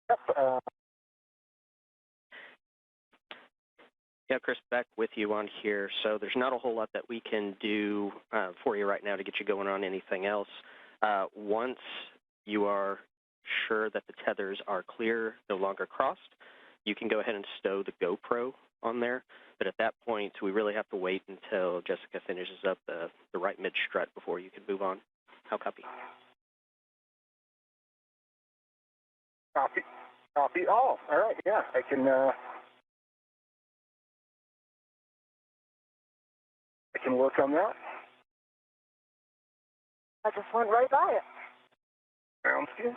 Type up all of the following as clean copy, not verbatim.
Yep, Yeah, Chris, back with you on here. So there's not a whole lot that we can do for you right now to get you going on anything else. Once you are sure that the tethers are clear, no longer crossed, you can go ahead and stow the GoPro on there. But at that point, we really have to wait until Jessica finishes up the right mid-strut before you can move on. How copy? Copy. Copy. Oh, all right. Yeah, I can work on that. I just went right by it. Sounds good.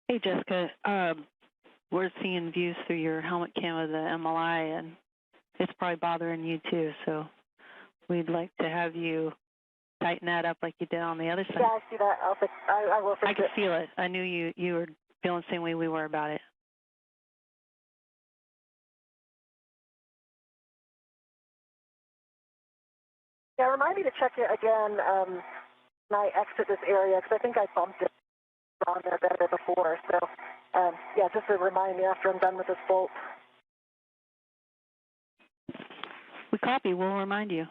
Hey, Jessica. We're seeing views through your helmet cam of the MLI, and it's probably bothering you too. So we'd like to have you tighten that up like you did on the other side. Yeah, I see that. I will fix it. I could feel it. I knew you were feeling the same way we were about it. Yeah, remind me to check it again when I exit this area, because I think I bumped it on there better before. So, yeah, just to remind me after I'm done with this bolt. We copy. We'll remind you.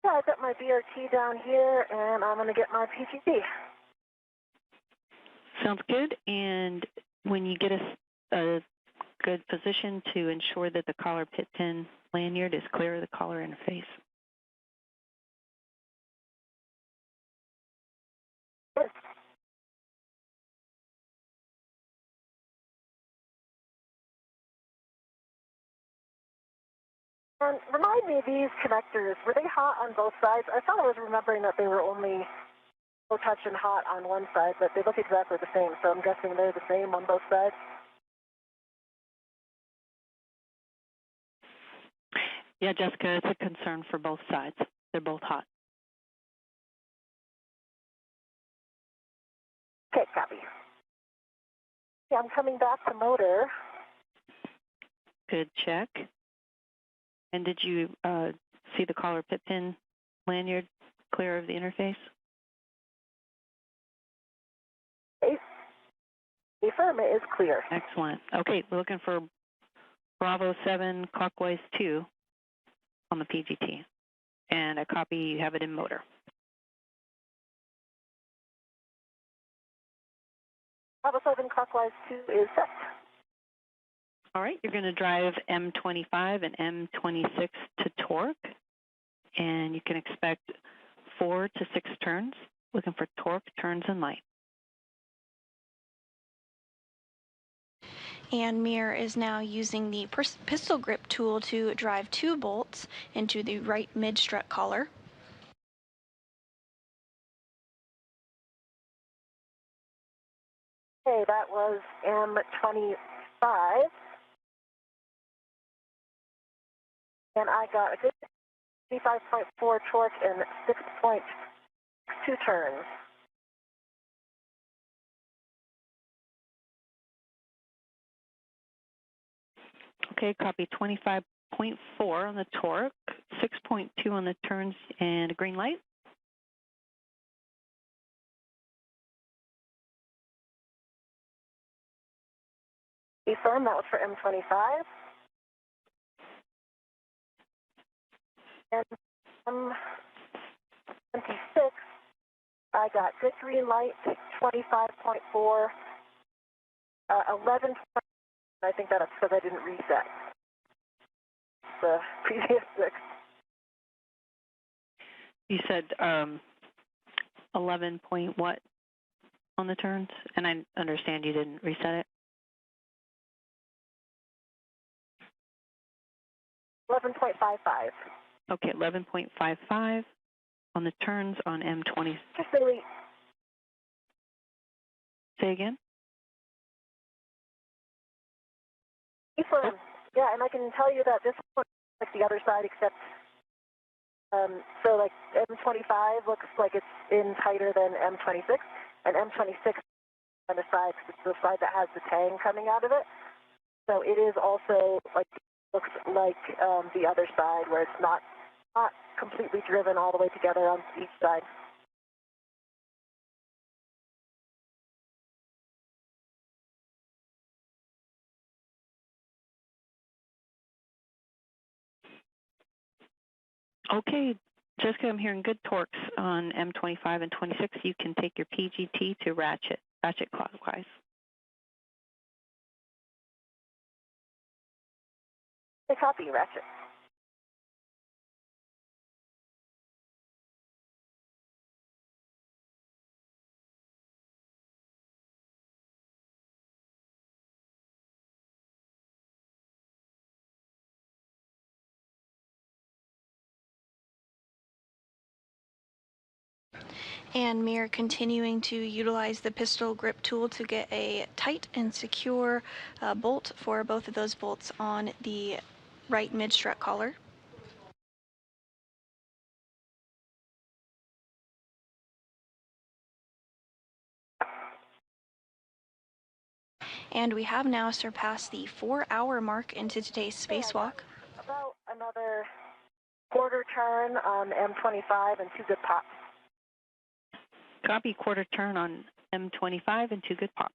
Yeah, I got my BRT down here, and I'm going to get my PGT. Sounds good. And when you get a good position to ensure that the collar pit pin lanyard is clear of the collar interface. Yes. And remind me, these connectors, were they hot on both sides? I thought I was remembering that they were only low touch and hot on one side, but they look exactly the same, so I'm guessing they're the same on both sides. Yeah, Jessica, it's a concern for both sides. They're both hot. Okay, copy. Yeah, I'm coming back to motor. Good check. And did you see the collar pit pin lanyard clear of the interface? Affirm it is clear. Excellent. Okay, we're looking for Bravo 7 clockwise 2 on the PGT. And a copy, you have it in motor. Bravo 7 clockwise 2 is set. All right, you're going to drive M25 and M26 to torque. And you can expect 4 to 6 turns, looking for torque, turns, and light. And Meir is now using the pistol grip tool to drive 2 bolts into the right mid-strut collar. Okay, that was M25. And I got a good 55.4 torque and 6.2 turns. Okay, copy 25.4 on the torque, 6.2 on the turns, and a green light. Confirm that was for M25. And M26, I got good green light, 25.4, 11. I think that's because I didn't reset the previous 6. You said 11 point what on the turns? And I understand you didn't reset it. 11.55. Okay, 11.55 on the turns on M20. Just really. Say again? Confirm. Yeah, and I can tell you that this one is like the other side, except so like M25 looks like it's in tighter than M26, and M26 on the side, because it's the side that has the tang coming out of it. So it is also like looks like the other side where it's not completely driven all the way together on each side. Okay, Jessica, I'm hearing good torques on M25 and 26. You can take your PGT to ratchet clockwise. Okay, copy, ratchet. And Meir continuing to utilize the pistol grip tool to get a tight and secure bolt for both of those bolts on the right mid-strut collar. And we have now surpassed the 4-hour mark into today's spacewalk. About another quarter turn on M25 and 2 good pops. Copy, quarter turn on M25 and 2 good pops.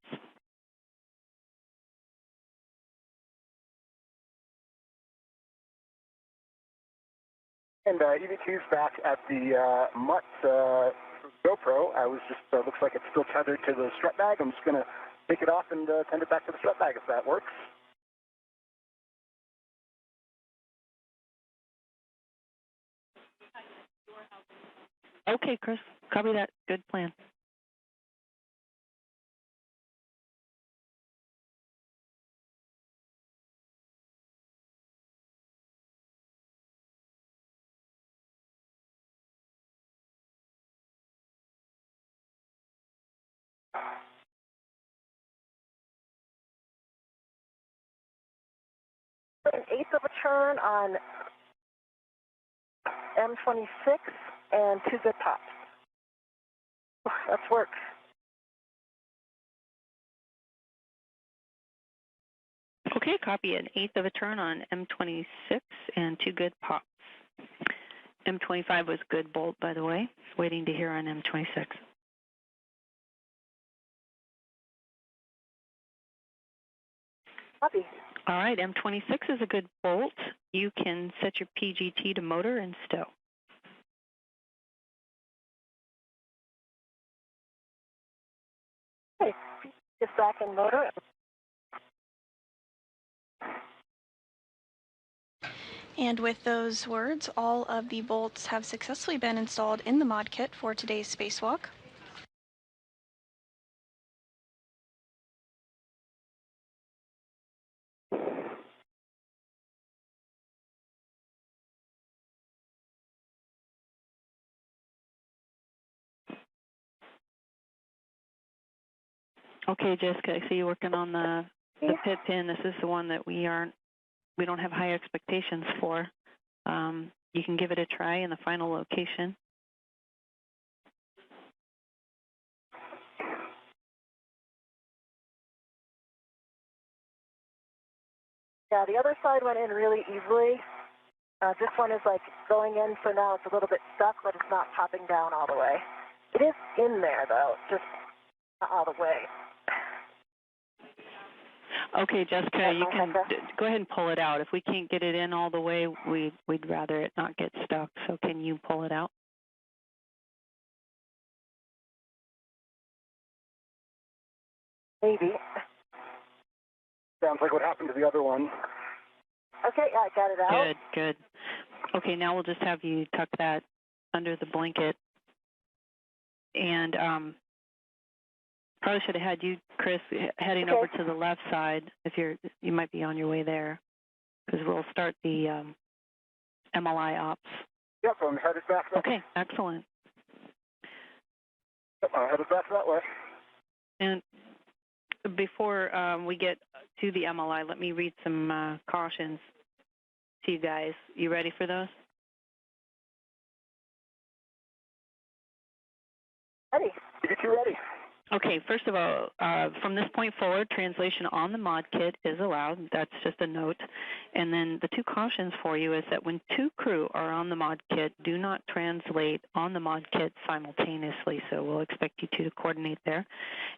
And EV2's back at the Mutt GoPro. I was just, looks like it's still tethered to the strut bag. I'm just going to take it off and send it back to the strut bag if that works. Okay, Chris, copy that. Good plan. An eighth of a turn on M26 and 2 good pops. That's work. Okay, copy, an eighth of a turn on M26 and 2 good pops. M25 was good bolt, by the way. Waiting to hear on M26. Copy. All right, M26 is a good bolt. You can set your PGT to motor and stow. Okay, it's back in motor. And with those words, all of the bolts have successfully been installed in the mod kit for today's spacewalk. Okay, Jessica, I see you working on the pit pin. This is the one that we don't have high expectations for. You can give it a try in the final location. Yeah, the other side went in really easily. This one is like going in for now. It's a little bit stuck, but it's not popping down all the way. It is in there though, just not all the way. Okay, Jessica, you can go ahead and pull it out. If we can't get it in all the way, we'd rather it not get stuck. So can you pull it out? Maybe. Sounds like what happened to the other one. Okay, I got it out. Good, good. Okay, now we'll just have you tuck that under the blanket. And probably should have had you, Chris, heading over to the left side if you might be on your way there, because we'll start the MLI ops. Yep, I'm headed back that way. Okay, excellent. Yep, I'm headed back that way. And before we get to the MLI, let me read some cautions to you guys. You ready for those? Ready. DD2 ready. Okay, first of all, from this point forward, translation on the mod kit is allowed. That's just a note. And then the two cautions for you is that when two crew are on the mod kit, do not translate on the mod kit simultaneously. So we'll expect you two to coordinate there.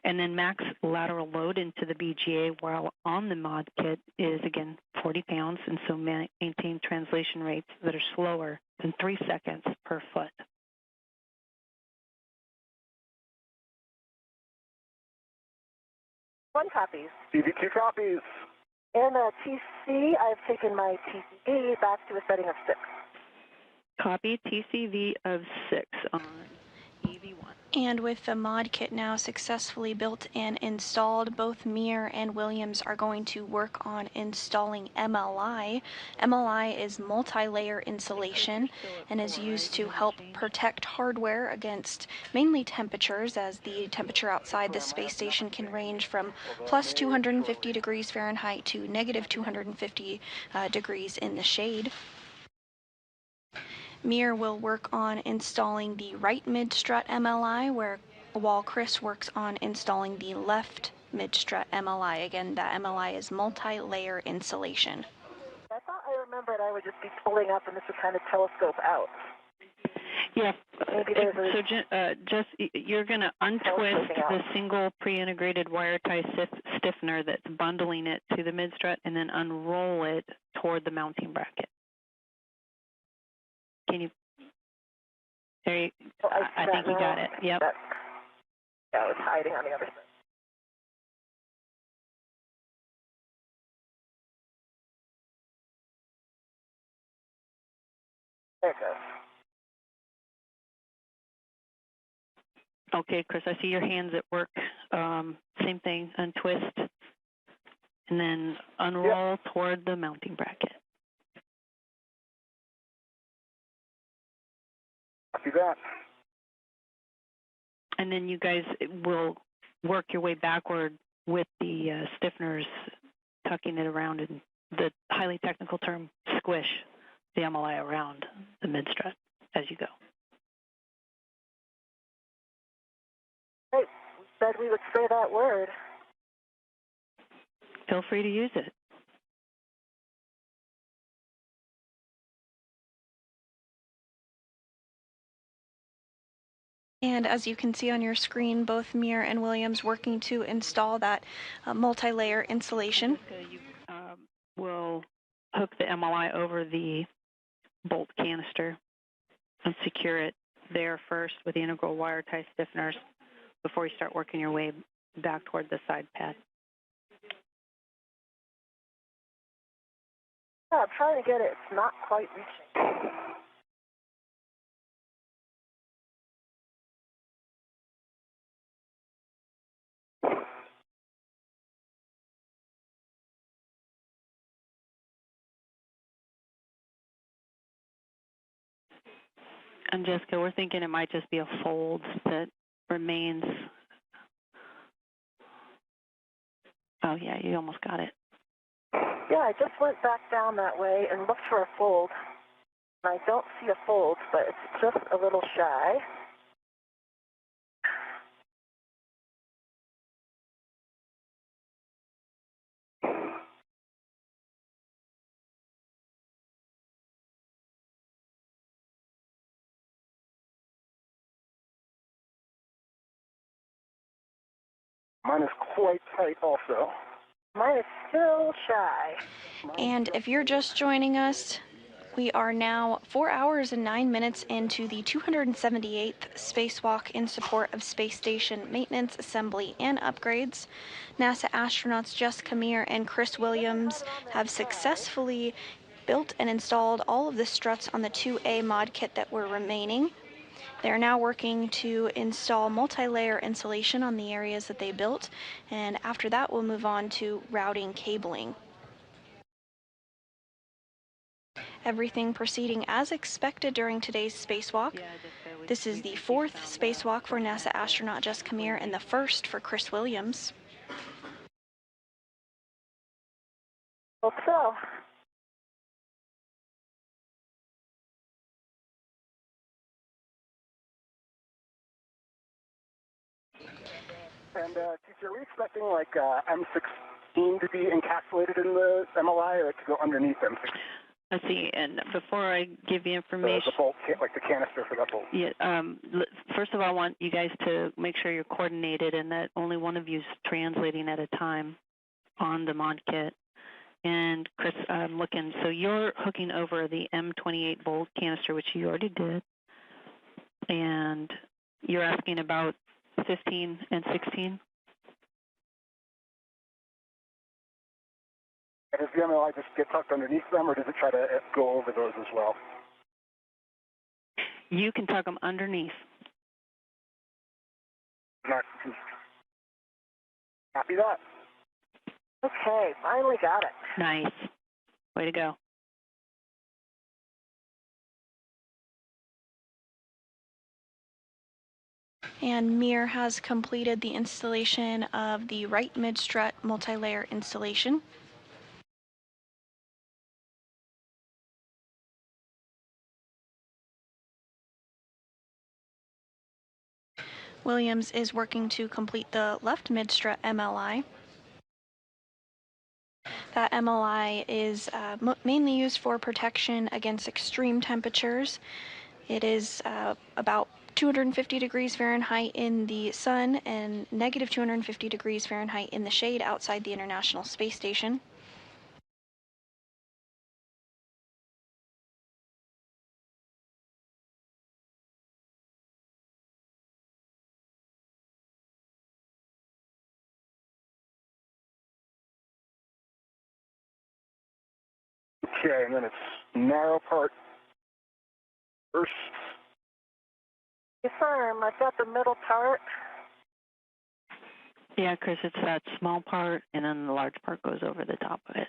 And then max lateral load into the BGA while on the mod kit is, again, 40 pounds. And so maintain translation rates that are slower than 3 seconds per foot. One copies. DD2 copies. And TC, I've taken my TCV back to a setting of 6. Copy TCV of 6 on EV1. And with the mod kit now successfully built and installed, both Meir and Williams are going to work on installing MLI. MLI is multi-layer insulation and is used to help protect hardware against mainly temperatures, as the temperature outside the space station can range from plus 250 degrees Fahrenheit to negative 250 degrees in the shade. Meir will work on installing the right mid-strut MLI, while Chris works on installing the left mid-strut MLI. Again, that MLI is multi-layer insulation. I thought I remembered I would just be pulling up and this would kind of telescope out. Yeah, so just you're going to untwist the single pre-integrated wire tie stiffener that's bundling it to the mid-strut and then unroll it toward the mounting bracket. Can you? There you. I think you got it. Yep. Yeah, it was hiding on the other side. There it goes. Okay, Chris, I see your hands at work. Same thing, untwist, and then unroll toward the mounting bracket. Copy that. And then you guys will work your way backward with the stiffeners, tucking it around, and the highly technical term, squish the MLI around the mid-strut as you go. Right, we said we would say that word. Feel free to use it. And as you can see on your screen, both Meir and Williams working to install that multi-layer insulation. You will hook the MLI over the bolt canister and secure it there first with the integral wire tie stiffeners before you start working your way back toward the side pad. Yeah, I'm trying to get it. It's not quite reaching. And Jessica, we're thinking it might just be a fold that remains. Oh yeah, you almost got it. Yeah, I just went back down that way and looked for a fold. I don't see a fold, but it's just a little shy. Mine is quite tight also. Mine is still shy. And if you're just joining us, we are now 4 hours and 9 minutes into the 278th spacewalk in support of space station maintenance, assembly, and upgrades. NASA astronauts Jessica Meir and Chris Williams have successfully built and installed all of the struts on the 2A mod kit that were remaining. They are now working to install multi-layer insulation on the areas that they built, and after that we'll move on to routing cabling. Everything proceeding as expected during today's spacewalk. This is the 4th spacewalk for NASA astronaut Jessica Meir and the 1st for Chris Williams. Hope so. And teacher, are we expecting like M16 to be encapsulated in the MLI, or to go underneath M16? Let's see, and before I give you information, The bolt, like the canister for that bolt. yeah, first of all, I want you guys to make sure you're coordinated and that only one of you is translating at a time on the mod kit. And Chris, I'm looking, so you're hooking over the M28 volt canister, which you already did, and you're asking about 15 and 16? Does the MLI just get tucked underneath them, or does it try to go over those as well? You can tuck them underneath. Not copy that. Okay, finally got it. Nice. Way to go. And Meir has completed the installation of the right mid-strut multi-layer installation. Williams is working to complete the left mid-strut MLI. That MLI is mainly used for protection against extreme temperatures. It is about 250 degrees Fahrenheit in the sun and negative 250 degrees Fahrenheit in the shade outside the International Space Station. Okay, and then it's narrow part first. Confirm, I've got the middle part. Yeah, Chris, it's that small part, and then the large part goes over the top of it.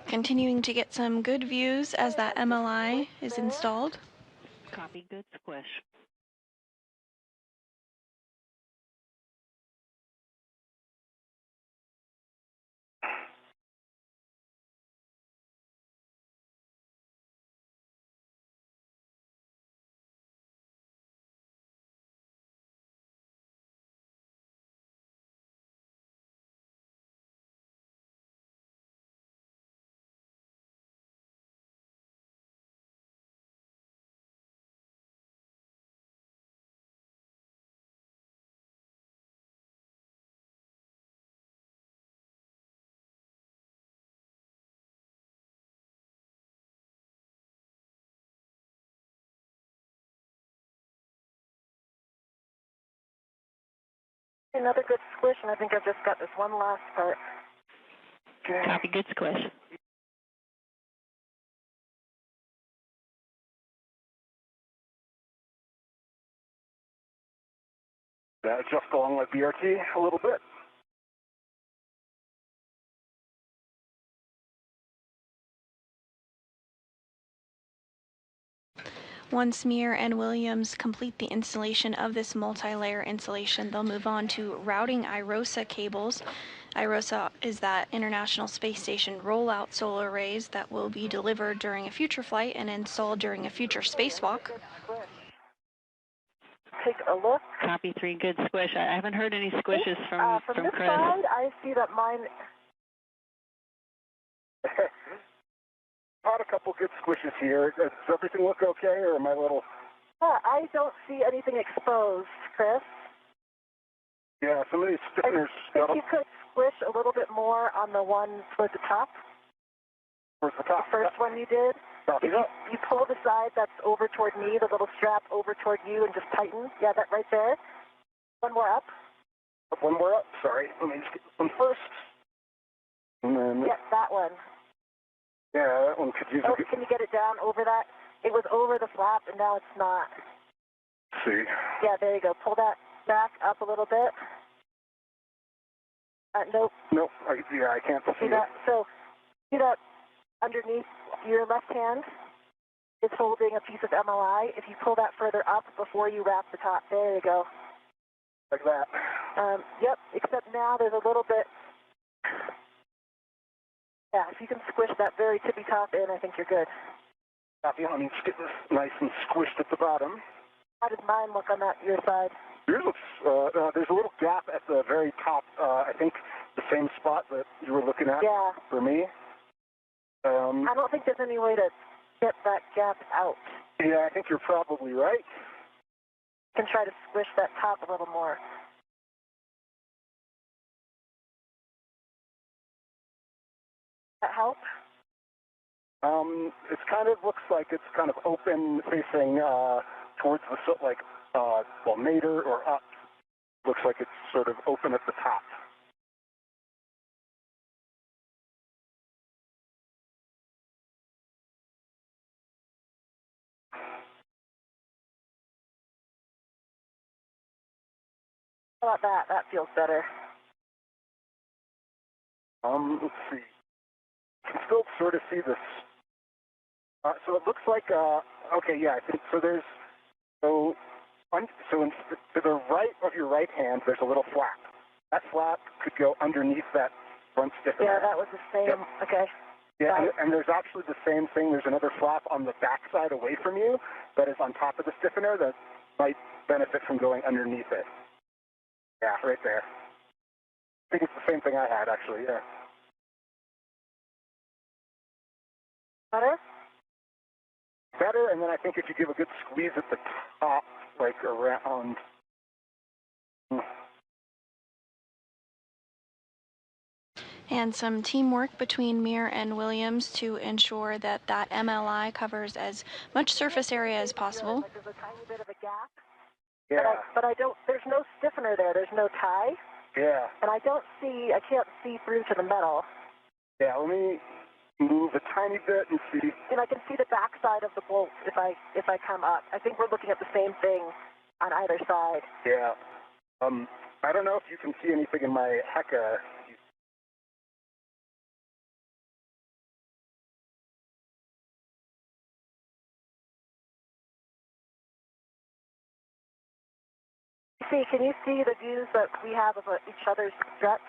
Continuing to get some good views as that MLI is installed. Copy, good squish. Another good squish, and I think I've just got this one last part. Okay. Copy, good squish. Just along my BRT a little bit. Once Meir and Williams complete the installation of this multi-layer insulation, they'll move on to routing IROSA cables. IROSA is that International Space Station rollout solar arrays that will be delivered during a future flight and installed during a future spacewalk. Take a look. Copy 3, good squish. I haven't heard any squishes from this Chris. side, I see that mine. Caught a couple good squishes here. Does everything look okay, or am I a little? Yeah, I don't see anything exposed, Chris. Yeah, some of these stiffeners. If you could squish a little bit more on the one towards the top. Towards the top. The first one you did. Copy that. You pull the side that's over toward me, the little strap over toward you, and just tighten. Yeah, that right there. One more up. One more up. Sorry. Let me just get this one first. And then. Yeah, that one. Yeah, that one could use. Can you get it down over that? It was over the flap, and now it's not. Let's see. Yeah, there you go. Pull that back up a little bit. Nope. Nope. I can't see that. So, see that underneath your left hand is holding a piece of MLI. If you pull that further up before you wrap the top, there you go. Like that. Yep. Except now there's a little bit. Yeah, if you can squish that very tippy top in, I think you're good. Copy. Let me just get this nice and squished at the bottom. How does mine look on your side? Yours looks, there's a little gap at the very top, I think the same spot that you were looking at for me. I don't think there's any way to get that gap out. Yeah, I think you're probably right. You can try to squish that top a little more. That help? It kind of looks like it's kind of open facing towards the, nadir or up. Looks like it's sort of open at the top. How about that? That feels better. Let's see. You can still sort of see this. So it looks like, okay, yeah, I think, so there's, to the right of your right hand, there's a little flap. That flap could go underneath that front stiffener. Yeah, that was the same. Yep. Okay. Yeah, and there's actually the same thing. There's another flap on the back side away from you that is on top of the stiffener that might benefit from going underneath it. Yeah, right there. I think it's the same thing I had, actually, yeah. Better? Better, and then I think if you give a good squeeze at the top, like around. And some teamwork between Meir and Williams to ensure that that MLI covers as much surface area as possible. Like there's a tiny bit of a gap. Yeah. But I don't, there's no stiffener there. There's no tie. Yeah. And I can't see through to the metal. Yeah, let me move a tiny bit and see. And I can see the back side of the bolt if I come up. I think we're looking at the same thing on either side. Yeah. I don't know if you can see anything in my HECA. See, can you see the views that we have of each other's struts?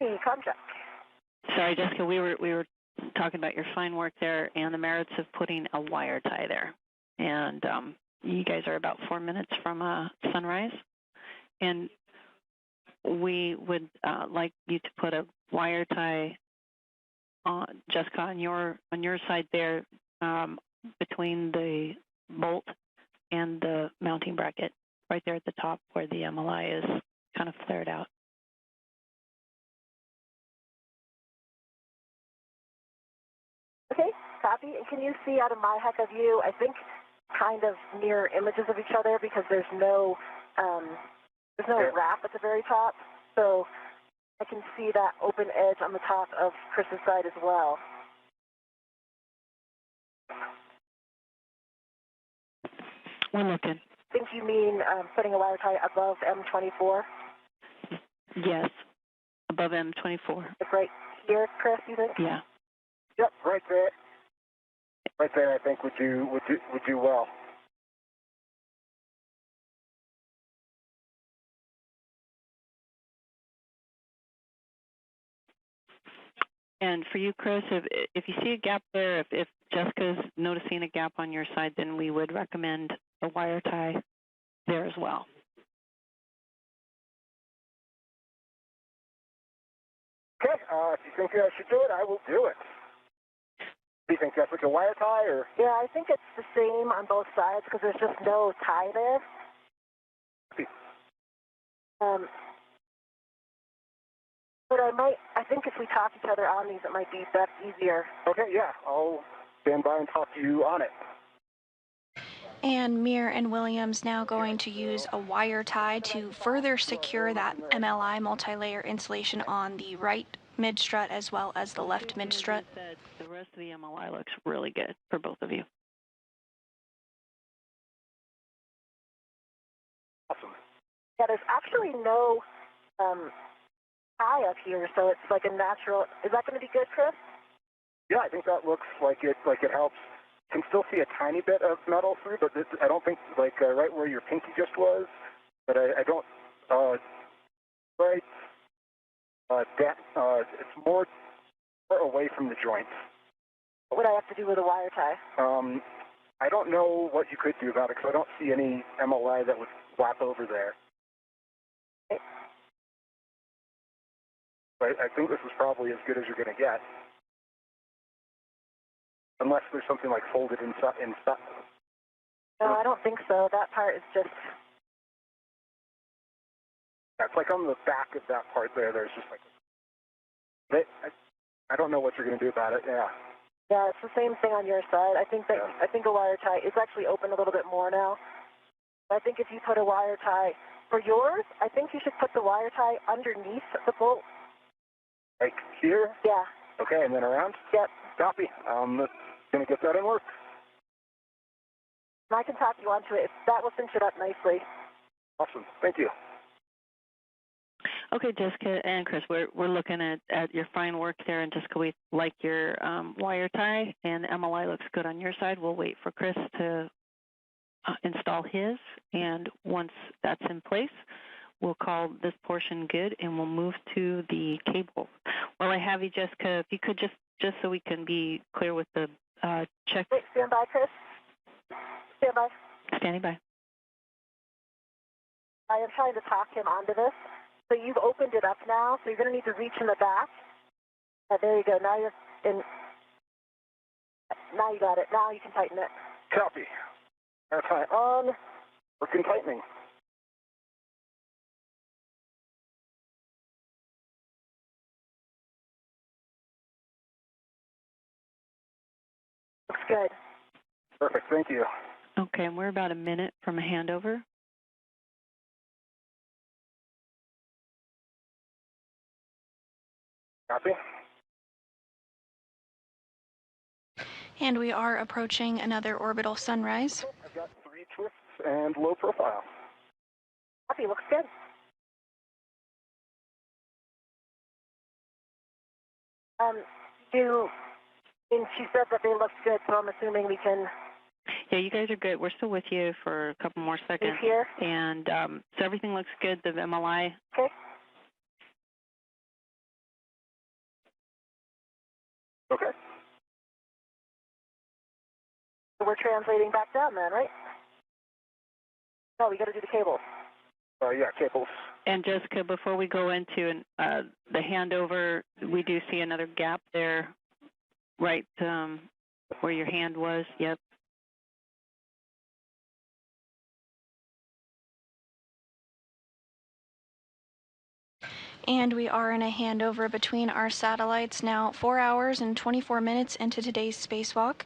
Hey, contract. Sorry, Jessica, we were talking about your fine work there and the merits of putting a wire tie there. And you guys are about 4 minutes from sunrise, and we would like you to put a wire tie on, Jessica, on your side there, between the bolt and the mounting bracket, right there at the top where the MLI is kind of flared out. Copy. And can you see out of my heck of view, I think, kind of mirror images of each other because there's no wrap at the very top. So I can see that open edge on the top of Chris's side as well. We're looking. I think you mean putting a wire tie above M24? Yes, above M24. It's right here, Chris, you think? Yeah. Yep, right there. Right there, I think would do well. And for you, Chris, if you see a gap there, if Jessica's noticing a gap on your side, then we would recommend a wire tie there as well. Okay, if you think I should do it, I will do it. Do you think that's like a wire tie or? Yeah, I think it's the same on both sides because there's just no tie there. But I think if we talk each other on these, it might be easier. Okay, yeah, I'll stand by and talk to you on it. And Meir and Williams now going to use a wire tie to further secure that MLI multi-layer insulation on the right mid-strut as well as the left mid-strut. The rest of the MLI looks really good for both of you. Awesome. Yeah, there's actually no tie up here, so it's like a natural. Is that going to be good, Chris? Yeah, I think that looks like it helps. Can still see a tiny bit of metal through, but I don't think right where your pinky just was. But I don't. Right. It's more away from the joints. What would I have to do with a wire tie? I don't know what you could do about it because I don't see any MLI that would flap over there. Okay. But I think this is probably as good as you're going to get. Unless there's something like folded inside. No, I don't think so. That part is just. It's like on the back of that part there. There's just like. I don't know what you're going to do about it. Yeah. Yeah, it's the same thing on your side. I think a wire tie is actually open a little bit more now. I think if you put a wire tie for yours, I think you should put the wire tie underneath the bolt. Like here? Yeah. Okay, and then around? Yep. Copy. Going to get that in work. And I can talk you onto it. That will cinch it up nicely. Awesome. Thank you. Okay, Jessica and Chris, we're looking at your fine work there, and Jessica, we like your wire tie, and the MLI looks good on your side. We'll wait for Chris to install his, and once that's in place, we'll call this portion good, and we'll move to the cable. While I have you, Jessica, if you could just so we can be clear with the check. Wait, stand by, Chris. Stand by. Standing by. I am trying to talk him onto this. So you've opened it up now, so you're going to need to reach in the back. There you go. Now you're in. Now you got it. Now you can tighten it. Copy. Wire tie on. Working tightening. Looks good. Perfect. Thank you. Okay, and we're about a minute from a handover. Copy. And we are approaching another orbital sunrise. I've got 3 twists and low profile. Copy. Looks good. And she said that they looked good, so I'm assuming we can. Yeah, you guys are good. We're still with you for a couple more seconds. Here. And so everything looks good, the MLI. Okay. Okay. So we're translating back down then, right? No, we got to do the cables. Yeah, cables. And Jessica, before we go into the handover, we do see another gap there, right where your hand was. Yep. And we are in a handover between our satellites now 4 hours and 24 minutes into today's spacewalk.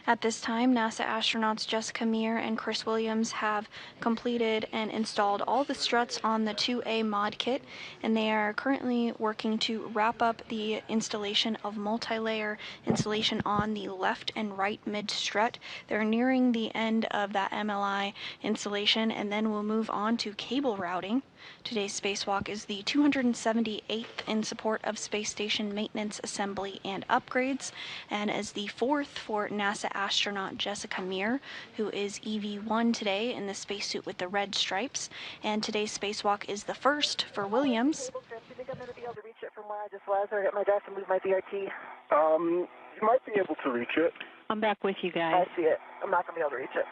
At this time, NASA astronauts Jessica Meir and Chris Williams have completed and installed all the struts on the 2A mod kit, and they are currently working to wrap up the installation of multi-layer insulation on the left and right mid-strut. They're nearing the end of that MLI installation, and then we'll move on to cable routing. Today's spacewalk is the 278th in support of space station maintenance, assembly, and upgrades, and as the 4th for NASA astronaut Jessica Meir, who is EV1 today in the spacesuit with the red stripes, and today's spacewalk is the 1st for Williams. Do you think I'm going to be able to reach it from where I just was, or get my desk and move my DRT? You might be able to reach it. I'm back with you guys. I see it. I'm not going to be able to reach it.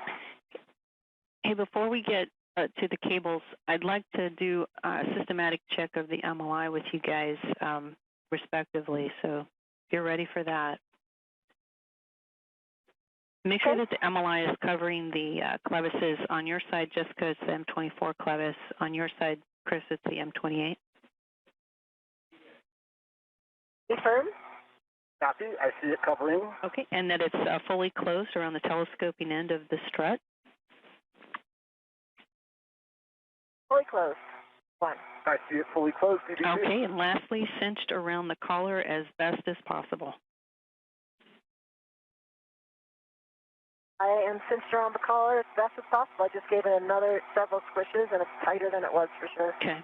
Hey, before we get to the cables, I'd like to do a systematic check of the MLI with you guys respectively, so if you're ready for that. Make sure that the MLI is covering the clevises. On your side, Jessica, it's the M24 clevis. On your side, Chris, it's the M28. Confirm? Copy. I see it covering. Okay, and that it's fully closed around the telescoping end of the strut. Fully closed. One. I see it fully closed, DDCU. Okay, and lastly, cinched around the collar as best as possible. I am cinched around the collar as best as possible. I just gave it another several squishes, and it's tighter than it was for sure. Okay.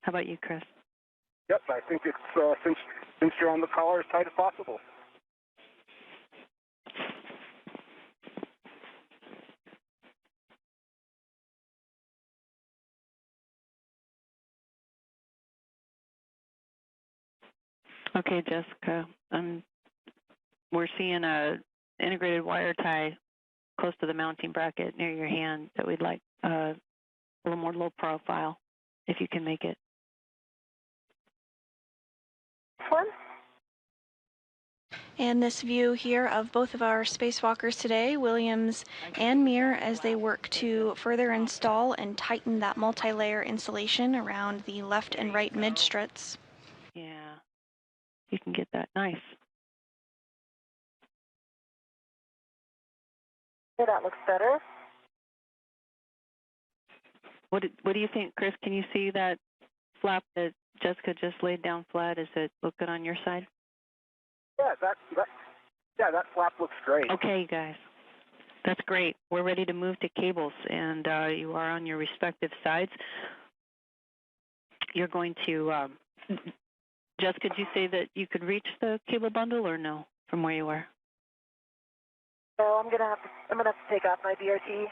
How about you, Chris? Yep, I think it's cinched around the collar as tight as possible. Okay, Jessica. We're seeing a integrated wire tie close to the mounting bracket near your hand that we'd like a little more low profile, if you can make it. This one? And this view here of both of our spacewalkers today, Williams and Meir, as they work to further install and tighten that multi-layer insulation around the left and right mid-struts. Yeah, you can get that nice. Yeah, that looks better. What do you think, Chris? Can you see that flap that Jessica just laid down flat? Does it look good on your side? Yeah, that flap looks great. Okay, you guys. That's great. We're ready to move to cables, and you are on your respective sides. You're going to, Jessica, did you say that you could reach the cable bundle or no from where you are? So I'm gonna have to take off my DRT.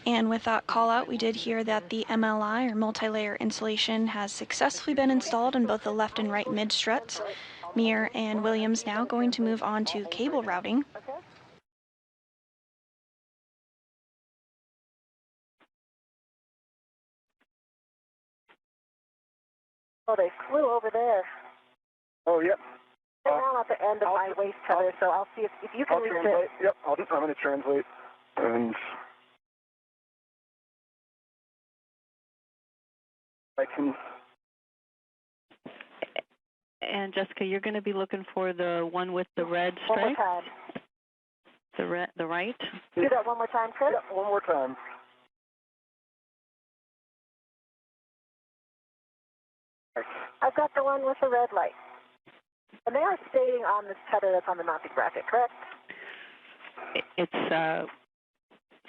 And with that call out, we did hear that the MLI, or multi-layer insulation, has successfully been installed in both the left and right mid-struts. Meir and Williams now going to move on to cable routing. Okay. Oh, they flew over there. Oh, yep. They're now at the end of my waist tether, so I'll see if you can I'll reach translate. it. Yep, I'm going to translate. And I can. And Jessica, you're going to be looking for the one with the red One more stripe? time. The right? Do that one more time, Chris. Yeah, one more time. I've got the one with the red light. And they are staying on this tether that's on the mounting bracket, correct? It's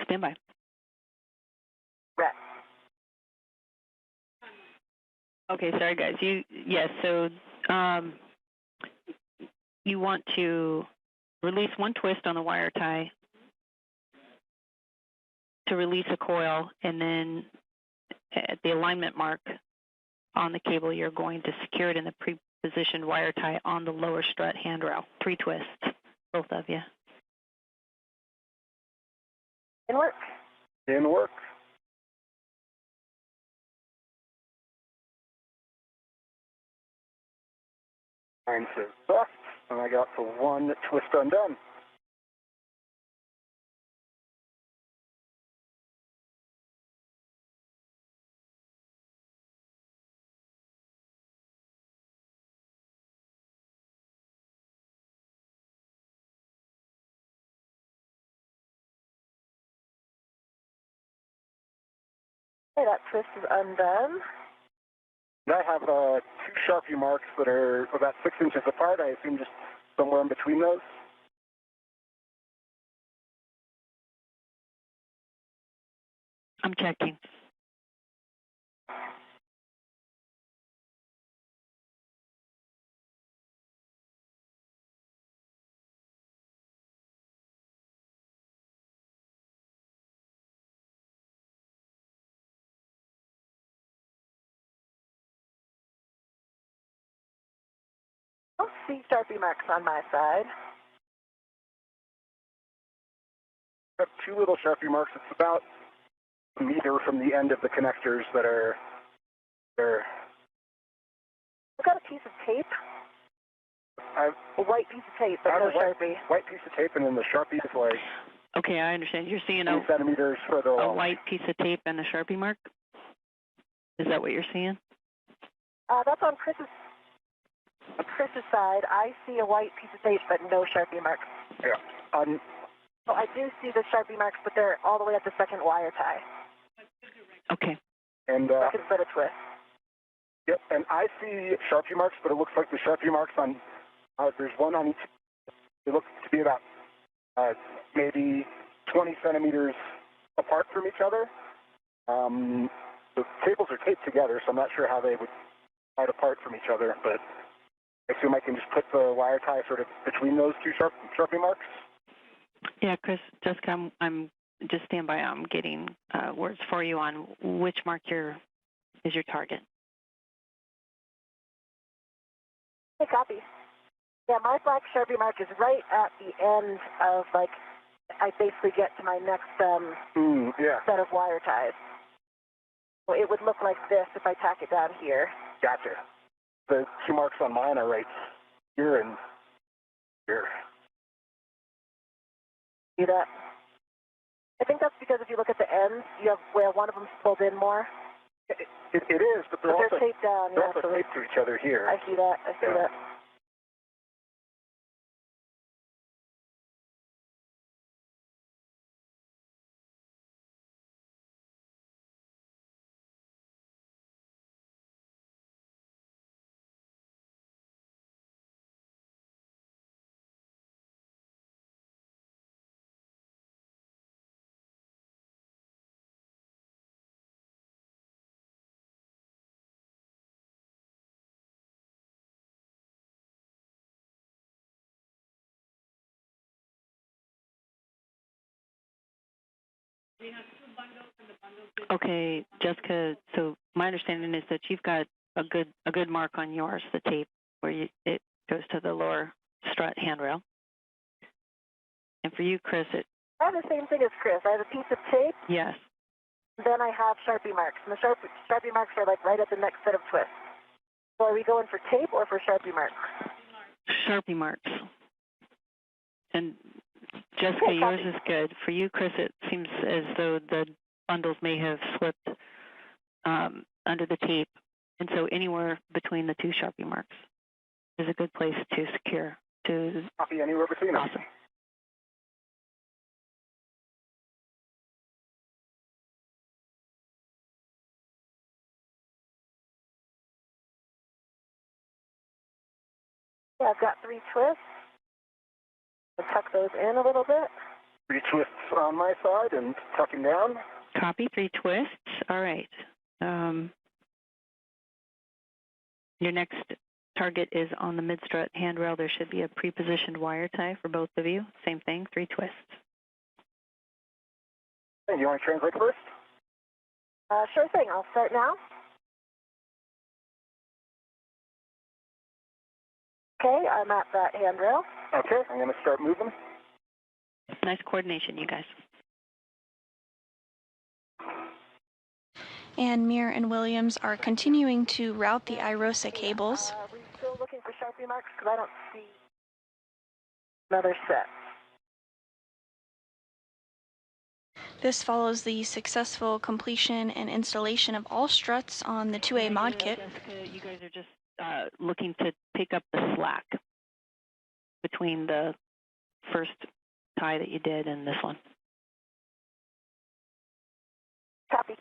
standby. Red. Okay, sorry guys. Yes, so you want to release one twist on the wire tie to release a coil, and then at the alignment mark on the cable, you're going to secure it in the pre-positioned wire tie on the lower strut handrail. 3 twists, both of you. In work. In work. And so left, and I got the one twist undone. Okay, that twist is undone. And I have two Sharpie marks that are about 6 inches apart. I assume just somewhere in between those. I'm checking. I don't see Sharpie marks on my side. I have two little Sharpie marks. It's about a meter from the end of the connectors that are there. I've got a piece of tape. A white piece of tape, but no Sharpie. White piece of tape, and then the Sharpie is like Okay, I understand. You're seeing 10 centimeters further a along. white piece of tape and a Sharpie mark? Is that what you're seeing? That's on Chris's side. I see a white piece of tape, but no Sharpie marks. Yeah. So I do see the Sharpie marks, but they're all the way at the second wire tie. Okay. And second set of twists. Yep, and I see Sharpie marks, but it looks like the Sharpie marks on, there's one on each. They look to be about maybe 20 centimeters apart from each other. The cables are taped together, so I'm not sure how they would slide apart from each other, but I assume I can just put the wire tie sort of between those two Sharpie marks. Yeah, Chris, Jessica, I'm just stand by. I'm getting words for you on which mark is your target. Okay, copy. Yeah, my black Sharpie mark is right at the end of, like, I basically get to my next set of wire ties. So it would look like this if I tack it down here. Gotcha. The two marks on mine are right here and here. See that? I think that's because if you look at the ends, you have where one of them's pulled in more. It is, but they're also taped down. They're also taped to each other here. I see that. I see that. Okay, Jessica. So my understanding is that you've got a good mark on yours, the tape, where it goes to the lower strut handrail. And for you, Chris, I have the same thing as Chris. I have a piece of tape. Yes. Then I have Sharpie marks, and the Sharpie marks are like right at the next set of twists. So are we going for tape or for Sharpie marks? Sharpie marks. And Jessica, yours is good. For you, Chris, it seems as though the bundles may have slipped under the tape. And so anywhere between the two Sharpie marks is a good place to secure. Copy anywhere between them. Awesome. Yeah, I've got 3 twists. I'll tuck those in a little bit. 3 twists on my side and tucking down. Copy, 3 twists. All right. Your next target is on the mid-strut handrail. There should be a pre-positioned wire tie for both of you. Same thing, 3 twists. Hey, you want to translate first? Sure thing. I'll start now. Okay, I'm at that handrail. Okay, I'm going to start moving. Nice coordination, you guys. And Meir and Williams are continuing to route the IROSA cables. Are we still looking for Sharpie marks? Because I don't see another set. This follows the successful completion and installation of all struts on the 2A mod kit. You guys are just looking to pick up the slack between the first tie that you did and this one. Copy.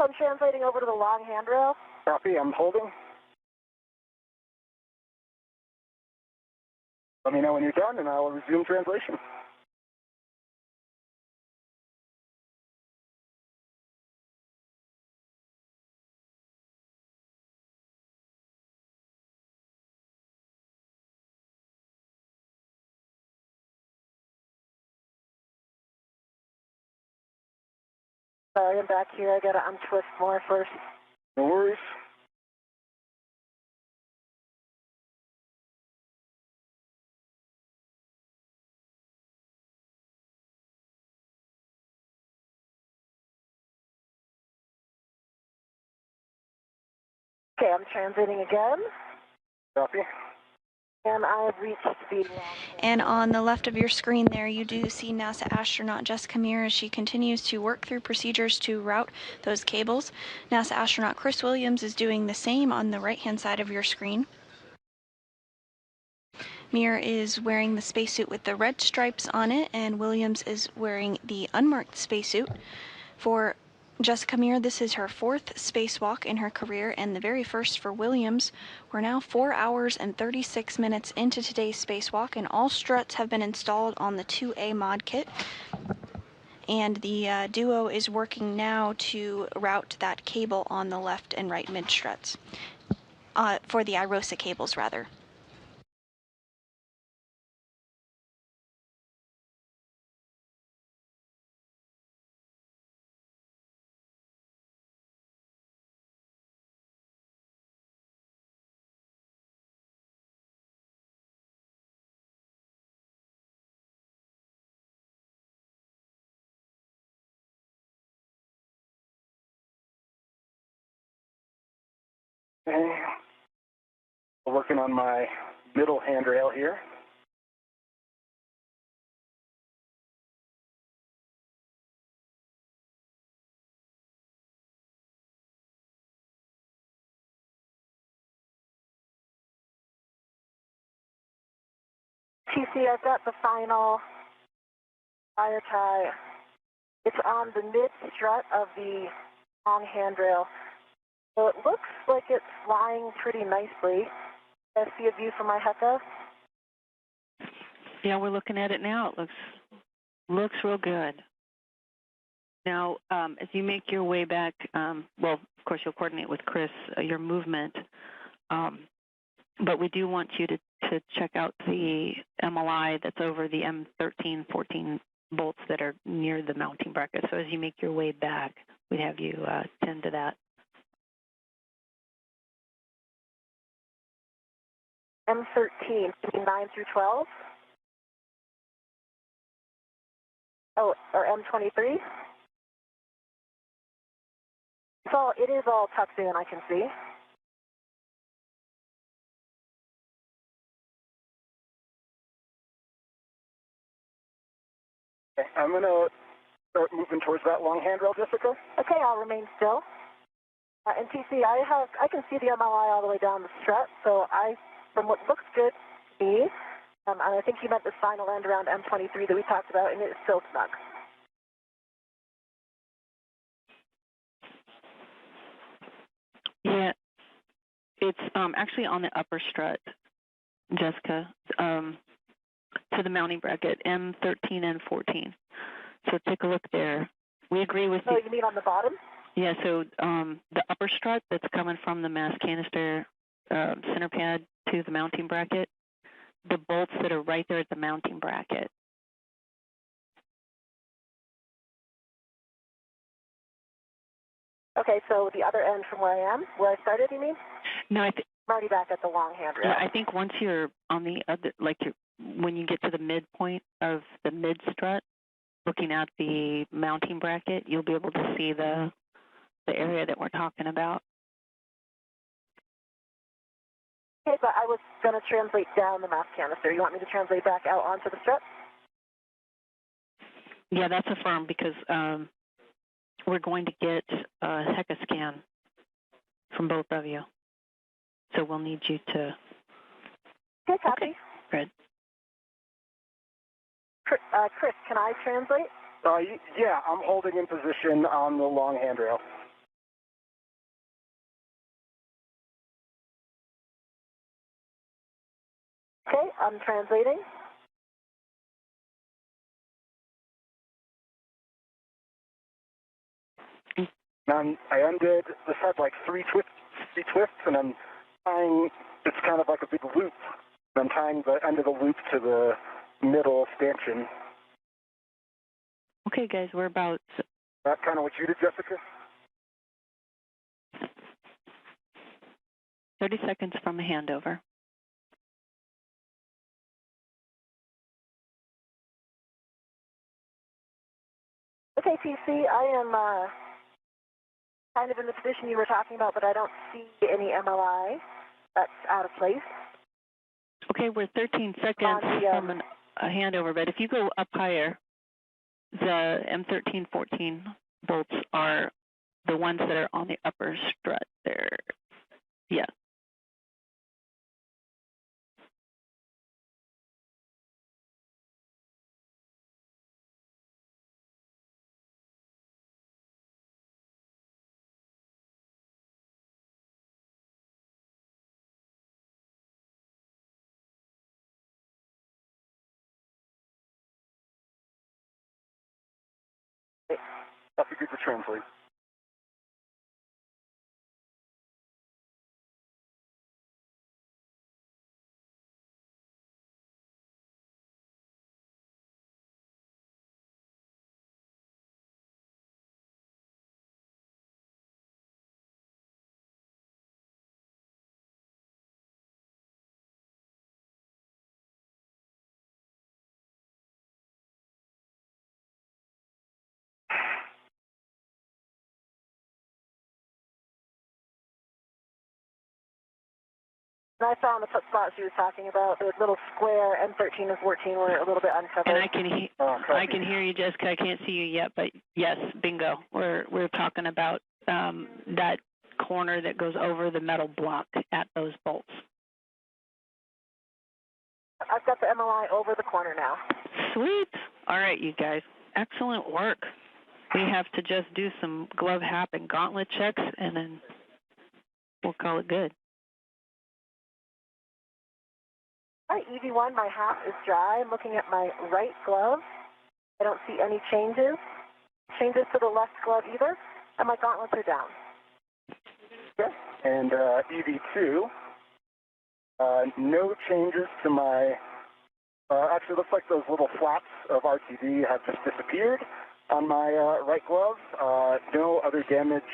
I'm translating over to the long handrail. Copy, I'm holding. Let me know when you're done, and I'll resume translation. Sorry, I'm back here. I gotta untwist more first. No worries. Okay, I'm translating again. Copy. And I've reached the And on the left of your screen there, you do see NASA astronaut Jessica Meir as she continues to work through procedures to route those cables. NASA astronaut Chris Williams is doing the same on the right-hand side of your screen. Meir is wearing the spacesuit with the red stripes on it, and Williams is wearing the unmarked spacesuit. For Jessica Meir, this is her 4th spacewalk in her career and the very first for Williams. We're now 4 hours and 36 minutes into today's spacewalk, and all struts have been installed on the 2A mod kit. And the duo is working now to route that cable on the left and right mid struts, for the IROSA cables rather. Okay. Working on my middle handrail here. TC, I've got the final fire tie. It's on the mid strut of the long handrail. So it looks like it's flying pretty nicely. I see a view from my HECA. Yeah, we're looking at it now. It looks real good. Now, as you make your way back, well, of course, you'll coordinate with Chris your movement, but we do want you to check out the MLI that's over the M13, 14 bolts that are near the mounting bracket. So as you make your way back, we'd have you tend to that. M13, 9 through 12. Oh, or M23. It is all tucked in, I can see. Okay, I'm going to start moving towards that long handrail, Jessica. Okay, I'll remain still. And TC, I can see the MLI all the way down the strut, so from what looks good to me, and I think you meant the final end around M23 that we talked about, and it's still snug. Yeah, it's actually on the upper strut, Jessica, to the mounting bracket, M13 and 14. So take a look there. We agree with you. Oh, you mean on the bottom? Yeah, so the upper strut that's coming from the mass canister center pad to the mounting bracket, the bolts that are right there at the mounting bracket. Okay, so the other end from where I am, where I started, you mean? No, I'm already back at the long handrail. Yeah, I think once you're on the other, when you get to the midpoint of the mid strut, looking at the mounting bracket, you'll be able to see the area that we're talking about. Okay, but I was going to translate down the mass canister. You want me to translate back out onto the strut? Yeah, that's affirmed because we're going to get a HECA scan from both of you. So we'll need you to... Okay, copy. Okay, good. Chris, can I translate? Yeah, I'm holding in position on the long handrail. Okay, I'm translating. I undid, this had like three twists, and I'm tying, it's kind of like a big loop. I'm tying the end of the loop to the middle stanchion. Okay, guys, we're about... That kind of what you did, Jessica? 30 seconds from a handover. Okay, TC, I am kind of in the position you were talking about, but I don't see any MLI. That's out of place. Okay, we're 13 seconds from a handover, but if you go up higher, the M1314 bolts are the ones that are on the upper strut there. Yeah. That's a good to translate. And I saw in the spot she was talking about, the little square M13 and 14 were a little bit uncovered. And I can hear you, Jessica. I can't see you yet, but yes, bingo. We're talking about that corner that goes over the metal block at those bolts. I've got the MLI over the corner now. Sweet. All right, you guys. Excellent work. We have to just do some glove hap and gauntlet checks, and then we'll call it good. All right, EV1, my hat is dry. I'm looking at my right glove. I don't see any changes. Changes to the left glove either. And my gauntlets are down. Okay. And EV2, no changes to my, actually looks like those little flaps of RTD have just disappeared on my right glove. No other damage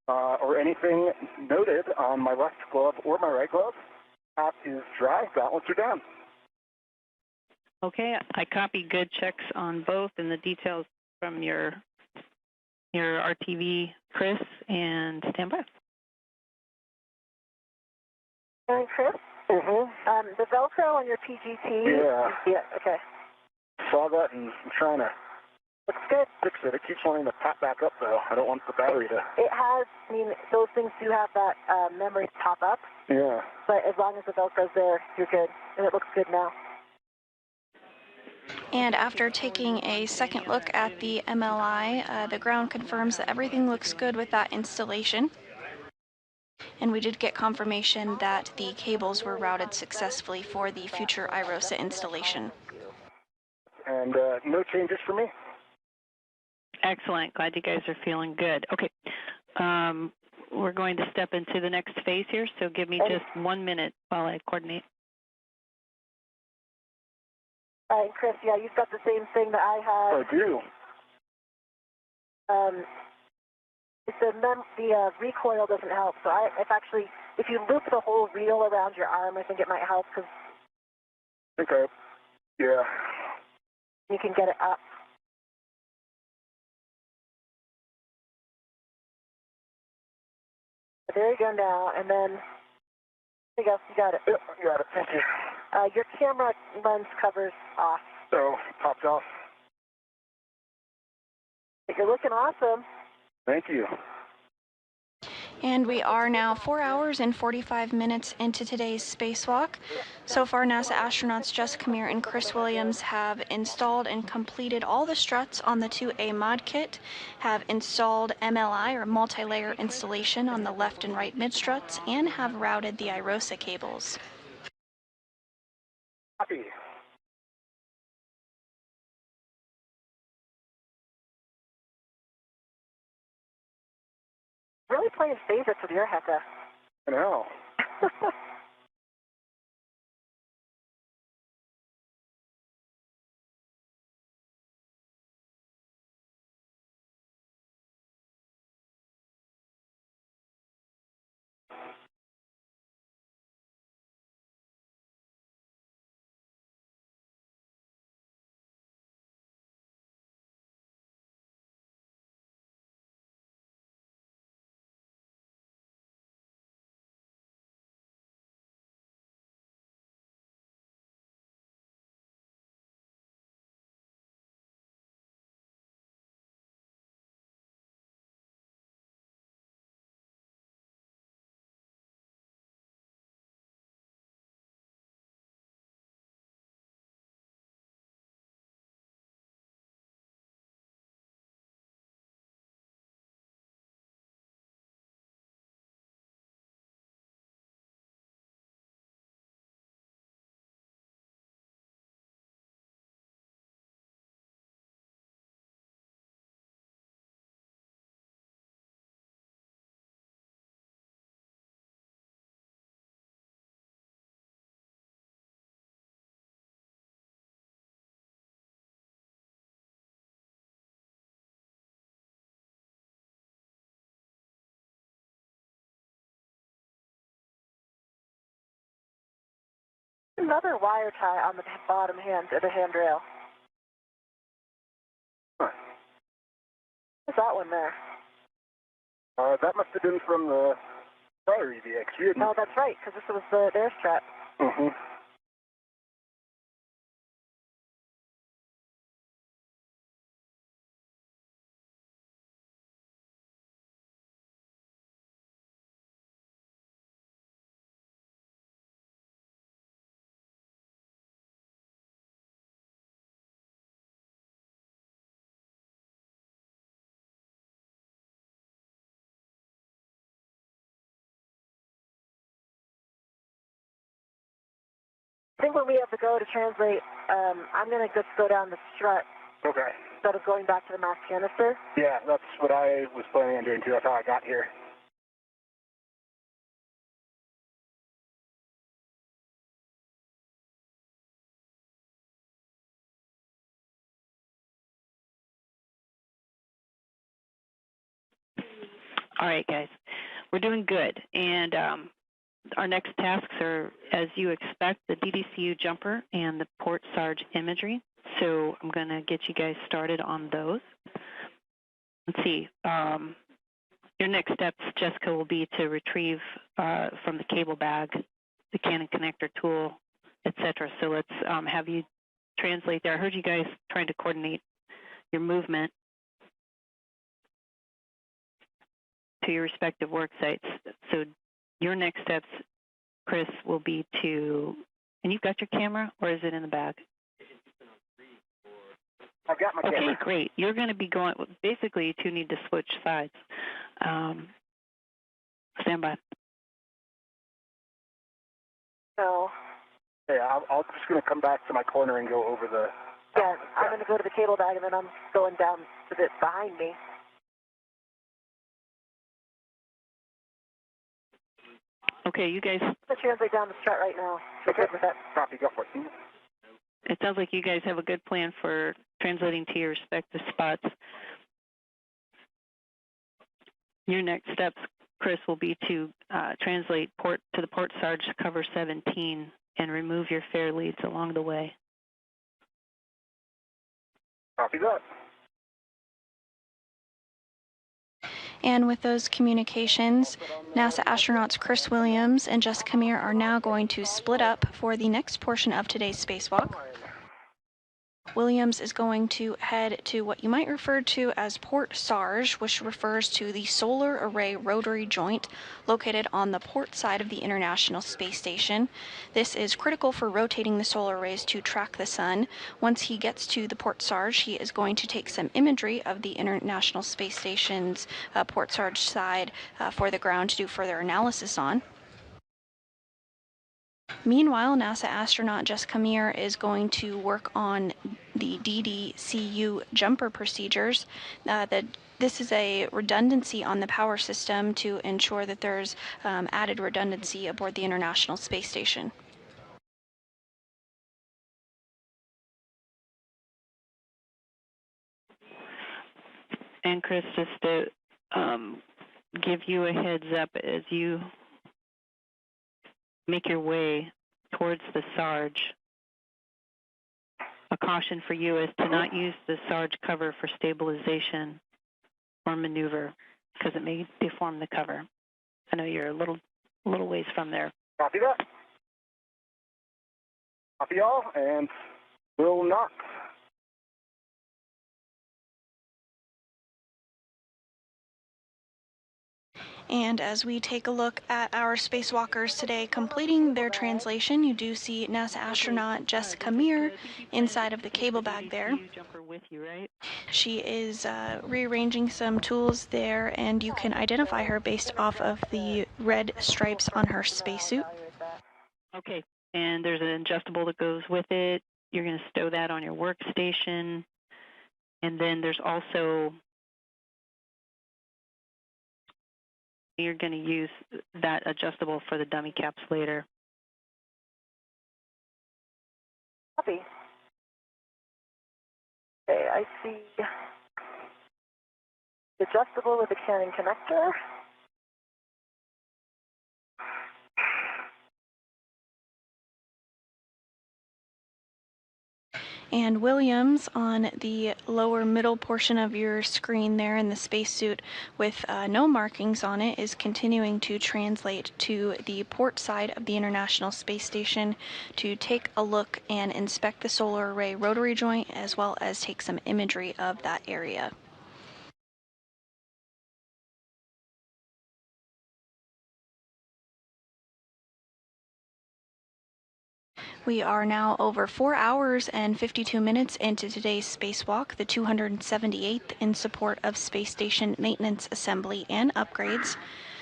or anything noted on my left glove or my right glove. Hat is dry, gauntlets are down. Okay, I copied good checks on both and the details from your RTV, Chris, and stand by. And Chris? Mm-hmm. The Velcro on your PGT? Yeah. Yeah, okay. Saw that and I'm trying to Looks good. fix it. It keeps wanting to pop back up, though. I don't want the battery to... It has, I mean, those things do have that memory pop up. Yeah. But as long as the Velcro's there, you're good. And it looks good now. And after taking a second look at the MLI, the ground confirms that everything looks good with that installation. And we did get confirmation that the cables were routed successfully for the future IROSA installation. And no changes for me. Excellent. Glad you guys are feeling good. Okay. We're going to step into the next phase here, so give me just 1 minute while I coordinate. All right, Chris, yeah, you've got the same thing that I had. I do. The recoil doesn't help. So if you loop the whole reel around your arm, I think it might help because Okay. Yeah. you can get it up. There you go now, and then there you go. You got it. Yeah, you got it. Thank you. Your camera lens cover's off. So, popped off. You're looking awesome. Thank you. And we are now 4 hours and 45 minutes into today's spacewalk. So far, NASA astronauts Jessica Meir and Chris Williams have installed and completed all the struts on the 2A mod kit, have installed MLI or multi-layer installation on the left and right mid struts, and have routed the IROSA cables. really playing favorites with your hecka. I know. Another wire tie on the bottom hand of the handrail. Huh. What's that one there? That must have been from the prior EVX. No, that's right, because this was their strap. Mm-hmm. I think when we have to go to translate, I'm going to just go down the strut Okay. instead of going back to the mass canister. Yeah, that's what I was planning on doing too. That's how I got here. All right, guys, we're doing good. And our next tasks are, as you expect, the DDCU jumper and the port SARJ imagery. So I'm going to get you guys started on those. Let's see. Your next steps, Jessica, will be to retrieve from the cable bag the Canon connector tool, etc. So let's have you translate there. I heard you guys trying to coordinate your movement to your respective work sites. So your next steps, Chris, will be to, and you've got your camera, or is it in the bag? I've got my camera. Okay, great. You're going to be going, basically you two need to switch sides. Stand by. So, Yeah, I'm just going to come back to my corner and go over the... yeah, I'm going to go to the cable bag, and then I'm going down to the behind me. Okay, you guys. I'm going to translate down the strut right now. You're good with that? Copy, go for it. It sounds like you guys have a good plan for translating to your respective spots. Your next steps, Chris, will be to translate to the port SARJ cover 17 and remove your fair leads along the way. Copy that. And with those communications, NASA astronauts Chris Williams and Jessica Meir are now going to split up for the next portion of today's spacewalk. Williams is going to head to what you might refer to as Port SARJ, which refers to the solar array rotary joint located on the port side of the International Space Station. This is critical for rotating the solar arrays to track the sun. Once he gets to the Port SARJ, he is going to take some imagery of the International Space Station's Port SARJ side for the ground to do further analysis on. Meanwhile, NASA astronaut Jessica Meir is going to work on the DDCU jumper procedures. This is a redundancy on the power system to ensure that there's added redundancy aboard the International Space Station. And Chris, just to give you a heads up as you make your way towards the SARJ, a caution for you is to not use the SARJ cover for stabilization or maneuver because it may deform the cover. I know you're a little ways from there. Copy that. Copy all, and will not. And as we take a look at our spacewalkers today completing their translation, you do see NASA astronaut Jessica Meir inside of the cable bag there. She is rearranging some tools there, and you can identify her based off of the red stripes on her spacesuit. Okay, and there's an adjustable that goes with it. You're going to stow that on your workstation. And then there's also, you're going to use that adjustable for the dummy caps later. Copy. Okay, I see adjustable with a carrying connector. And Williams on the lower middle portion of your screen there in the spacesuit with no markings on it is continuing to translate to the port side of the International Space Station to take a look and inspect the solar array rotary joint as well as take some imagery of that area. We are now over 4 hours and 52 minutes into today's spacewalk, the 278th in support of space station maintenance, assembly, and upgrades.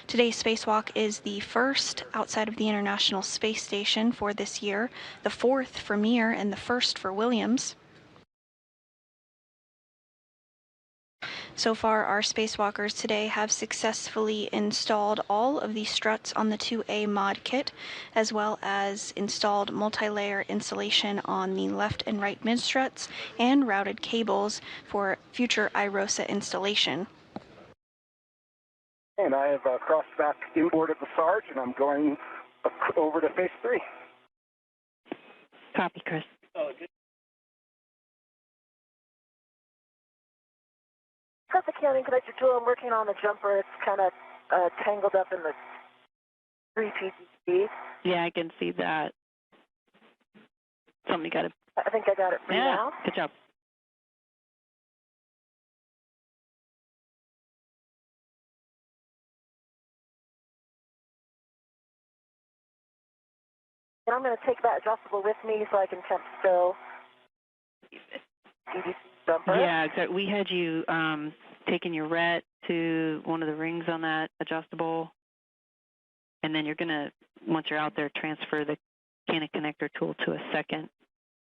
Today's spacewalk is the first outside of the International Space Station for this year, the fourth for Meir, and the first for Williams. So far, our spacewalkers today have successfully installed all of the struts on the 2A mod kit, as well as installed multi-layer insulation on the left and right mid struts and routed cables for future IROSA installation. And I have crossed back inboard of the SARJ, and I'm going over to phase 3. Copy, Chris. Got the carrying connector tool. I'm working on the jumper. It's kind of tangled up in the 3 PCB. Yeah, I can see that. Somebody got it. I think I got it free now. Good job. And I'm going to take that adjustable with me so I can temp stow DDCU jumper. Yeah, exactly. We had you taking your ret to one of the rings on that adjustable, and then you're going to, once you're out there, transfer the Canon connector tool to a second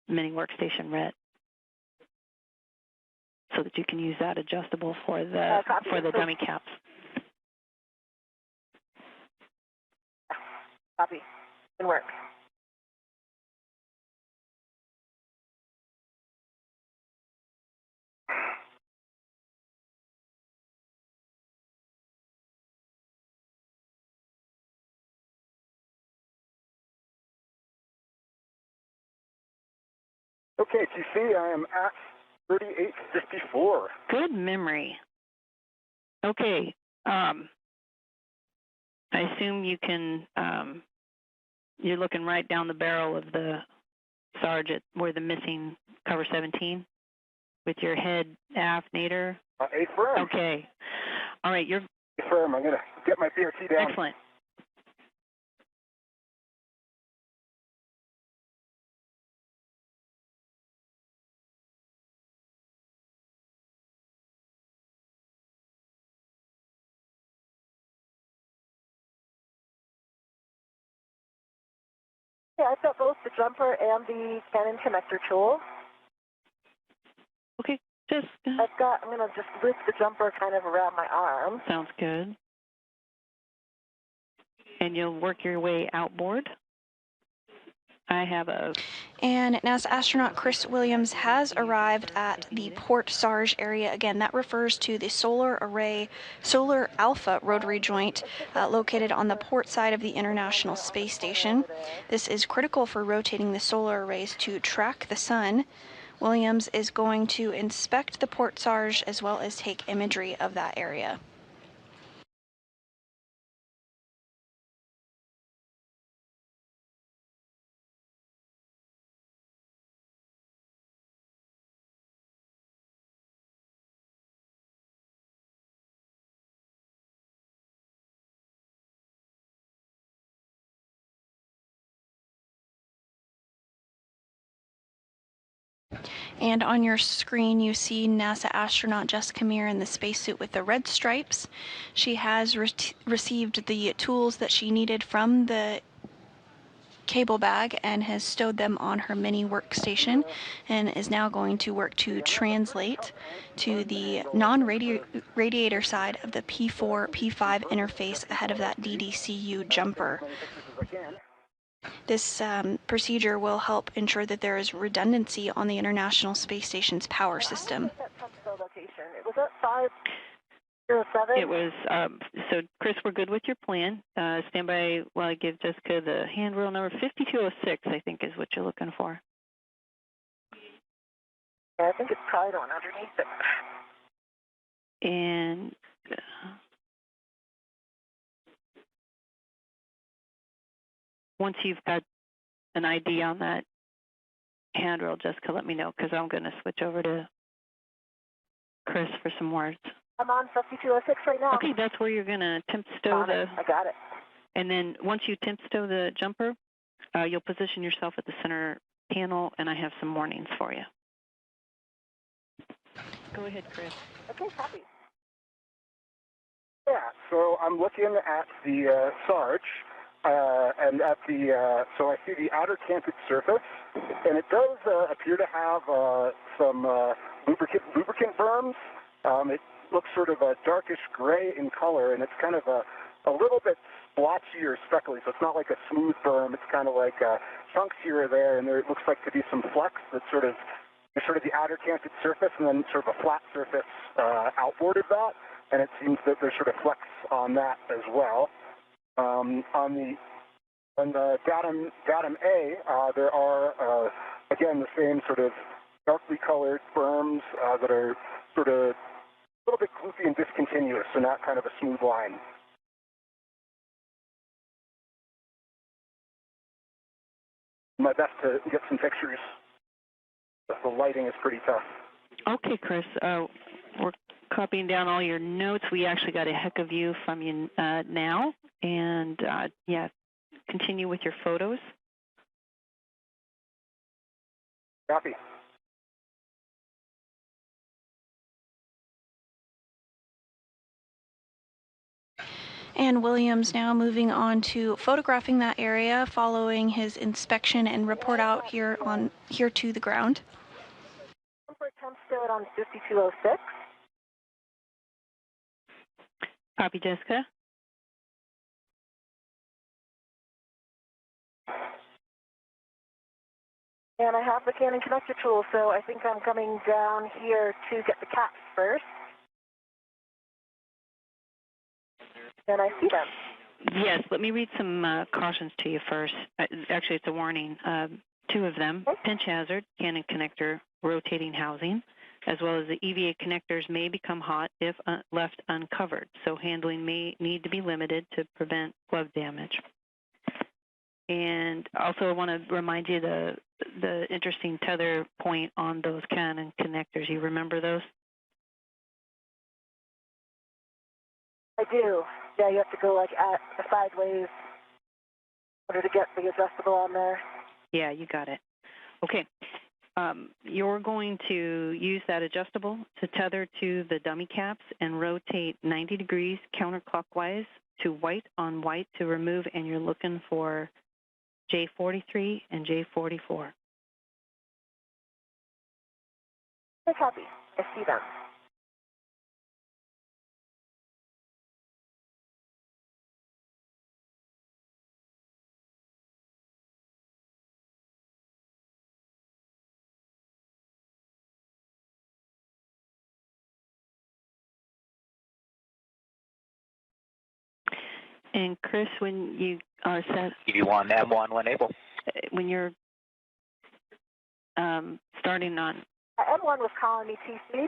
mini workstation ret so that you can use that adjustable for the dummy caps. Copy. Can work. Okay, TC, I am at 3854. Good memory. Okay. I assume you can, you're looking right down the barrel of the SARJ at where the missing cover 17 with your head aft nadir. A firm. Okay. All right, you're A firm. I'm going to get my BRT down. excellent. Yeah, I've got both the jumper and the cannon connector tool. Okay, just... I'm going to just loop the jumper kind of around my arm. Sounds good. And you'll work your way outboard. I have a... And NASA astronaut Chris Williams has arrived at the Port SARJ area. Again, that refers to the Solar Alpha rotary joint located on the port side of the International Space Station. This is critical for rotating the solar arrays to track the sun. Williams is going to inspect the Port SARJ as well as take imagery of that area. And on your screen, you see NASA astronaut Jessica Meir in the spacesuit with the red stripes. She has received the tools that she needed from the cable bag and has stowed them on her mini workstation and is now going to work to translate to the non-radiator side of the P4, P5 interface ahead of that DDCU jumper. This procedure will help ensure that there is redundancy on the International Space Station's power system. Was that 507? It was, so Chris, we're good with your plan. Stand by while I give Jessica the handrail number 5206, I think is what you're looking for. Yeah, I think it's probably the one underneath it. And once you've got an ID on that handrail, Jessica, let me know, because I'm going to switch over to Chris for some words. I'm on 5206 right now. Okay, that's where you're going to temp stow the... I got it. And then once you temp stow the jumper, you'll position yourself at the center panel, and I have some warnings for you. Go ahead, Chris. Okay, copy. Yeah, so I'm looking at the SARJ, and at the, so I see the outer canted surface, and it does appear to have some lubricant berms. It looks sort of a darkish gray in color, and it's kind of a little bit splotchy or speckly, so it's not like a smooth berm. It's kind of like chunks here or there, and there looks like to be some flecks that sort of the outer canted surface, and then sort of a flat surface outboard of that, and it seems that there's sort of flecks on that as well. On the datum A, there are again the same sort of darkly colored berms that are sort of a little bit gloopy and discontinuous, so not kind of a smooth line. My best to get some pictures. The lighting is pretty tough. Okay, Chris. We're copying down all your notes. We actually got a heck of view from you now. And, yeah, continue with your photos. Copy. And Williams now moving on to photographing that area following his inspection and report out here to the ground. Temp stood on 5206. Copy, Jessica. And I have the cannon connector tool, so I think I'm coming down here to get the caps first. And I see them. Yes, let me read some cautions to you first. Actually, it's a warning. Two of them, okay. Pinch hazard, cannon connector, rotating housing, as well as the EVA connectors may become hot if left uncovered, so handling may need to be limited to prevent plug damage. And also I want to remind you the interesting tether point on those cannon connectors. You remember those? I do. Yeah, you have to go like sideways in order to get the adjustable on there. Yeah, you got it. Okay. You're going to use that adjustable to tether to the dummy caps and rotate 90 degrees counterclockwise to white on white to remove, and you're looking for J43 and J44. I copy. I see them. And Chris, when you are set, EV1, M1 when able. when you're starting on. M1 was calling me TC.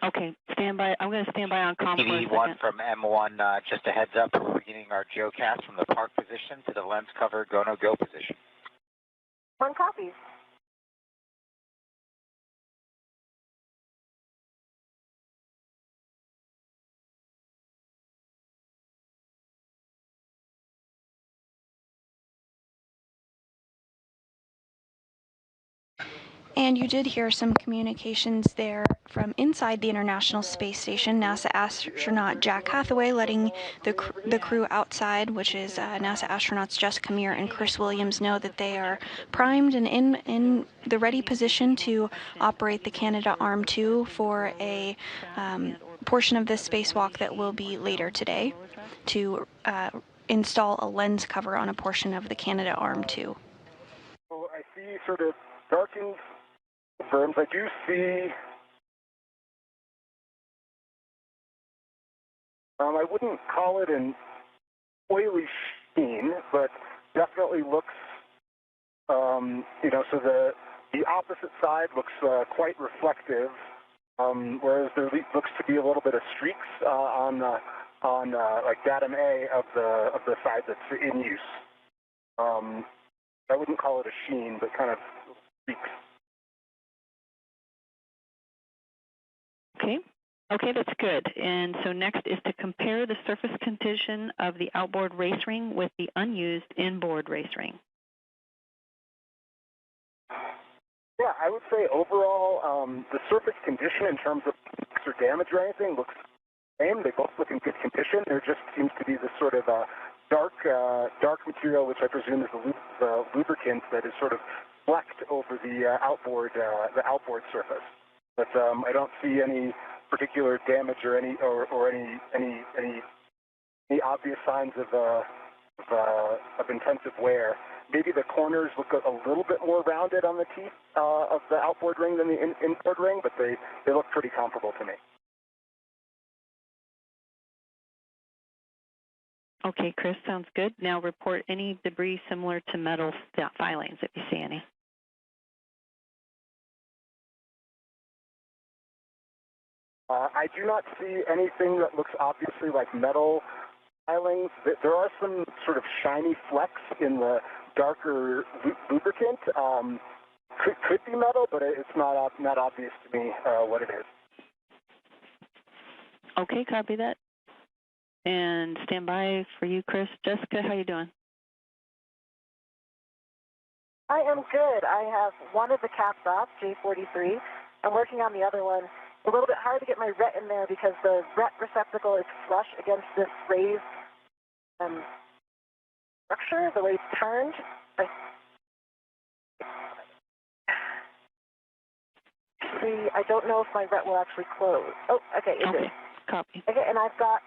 Okay, stand by. I'm going to stand by on comm for a second. EV1 from M1, just a heads up, we're beginning our geocast from the park position to the lens cover go no go position. 1 copies. And you did hear some communications there from inside the International Space Station, NASA astronaut Jack Hathaway letting the crew outside, which is NASA astronauts Jessica Meir and Chris Williams, know that they are primed and in the ready position to operate the Canadarm2 for a portion of this spacewalk that will be later today to install a lens cover on a portion of the Canadarm2. So I see sort of darkened firms. I do see, I wouldn't call it an oily sheen, but definitely looks, so the opposite side looks quite reflective, whereas there looks to be a little bit of streaks on like datum A of the side that's in use. I wouldn't call it a sheen, but kind of streaks. Okay, that's good. And so next is to compare the surface condition of the outboard race ring with the unused inboard race ring. Yeah, I would say overall, the surface condition in terms of leaks or damage or anything looks the same. They both look in good condition. There just seems to be this sort of dark material, which I presume is the lubricant that is sort of flecked over the outboard surface. But I don't see any particular damage or any obvious signs of intensive wear. Maybe the corners look a little bit more rounded on the teeth of the outboard ring than the inboard ring, but they look pretty comparable to me. Okay, Chris, sounds good. Now report any debris similar to metal filings if you see any. I do not see anything that looks obviously like metal filings. There are some sort of shiny flecks in the darker lubricant. Could be metal, but it's not obvious to me what it is. Okay, copy that. And stand by for you, Chris. Jessica, how you doing? I am good. I have one of the caps off, J43. I'm working on the other one. A little bit hard to get my ret in there because the ret receptacle is flush against this raised structure, the way it's turned. I don't know if my ret will actually close. Oh, okay, it did. Copy. Okay, and I've got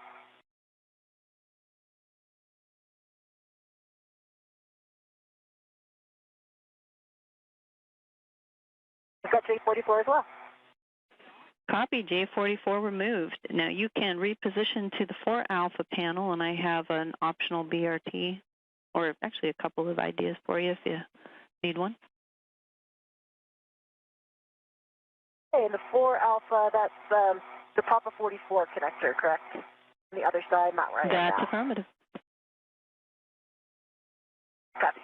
J44 as well. Copy, J44 removed. Now you can reposition to the 4 alpha panel, and I have an optional BRT, or actually a couple of ideas for you if you need one. Okay, the 4 alpha, that's the Papa 44 connector, correct? On the other side, not where I am now. That's affirmative. Copy.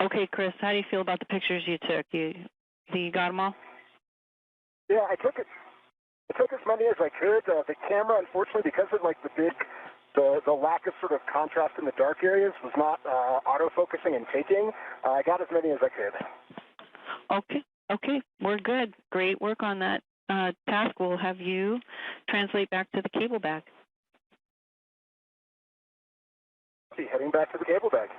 Okay, Chris, how do you feel about the pictures you took? You think you got them all? Yeah, I took as many as I could. The camera, unfortunately, because of like the big the lack of sort of contrast in the dark areas was not auto-focusing and taking. I got as many as I could. Okay, we're good. Great work on that task. We'll have you translate back to the cable bag. Heading back to the cable bag.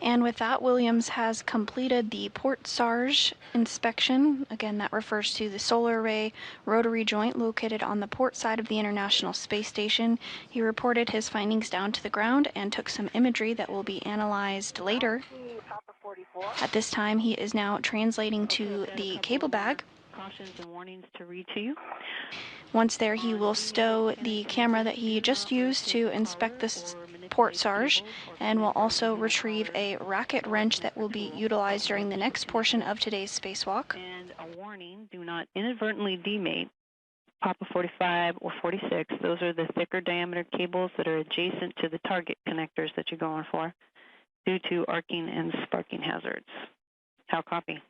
And with that, Williams has completed the port SARJ inspection. Again, that refers to the solar array rotary joint located on the port side of the International Space Station. He reported his findings down to the ground and took some imagery that will be analyzed later. At this time, he is now translating to the cable bag. Cautions and warnings to read to you. Once there, he will stow the camera that he just used to inspect this port SARJ, and will also retrieve a racket wrench that will be utilized during the next portion of today's spacewalk. And a warning, do not inadvertently demate Papa 45 or 46. Those are the thicker diameter cables that are adjacent to the target connectors that you're going for, due to arcing and sparking hazards. How copy?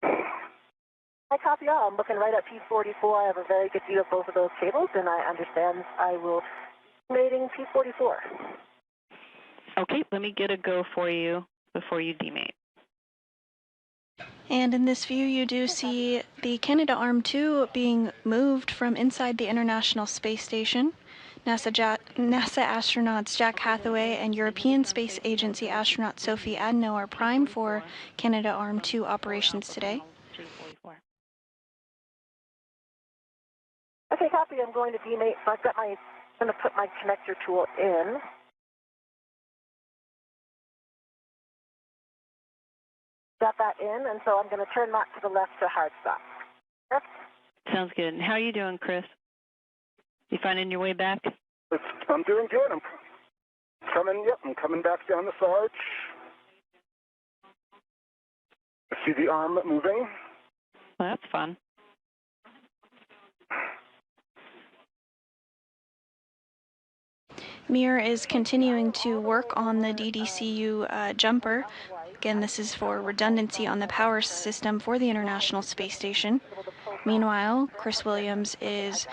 I copy all. I'm looking right at P44. I have a very good view of both of those cables, and I understand I will be mating P44. Okay, let me get a go for you before you demate. And in this view, you do see the Canadarm2 being moved from inside the International Space Station. NASA astronauts Jack Hathaway and European Space Agency astronaut Sophie Adno are primed for Canadarm2 operations today. Okay, copy. I'm going to demate. So I'm going to put my connector tool in. Got that in, and so I'm going to turn that to the left to hard stop. Correct? Sounds good. And how are you doing, Chris? You finding your way back? I'm doing good. I'm coming back down the SARJ. I see the arm moving. Well, that's fun. Meir is continuing to work on the DDCU jumper. Again, this is for redundancy on the power system for the International Space Station. Meanwhile, Chris Williams is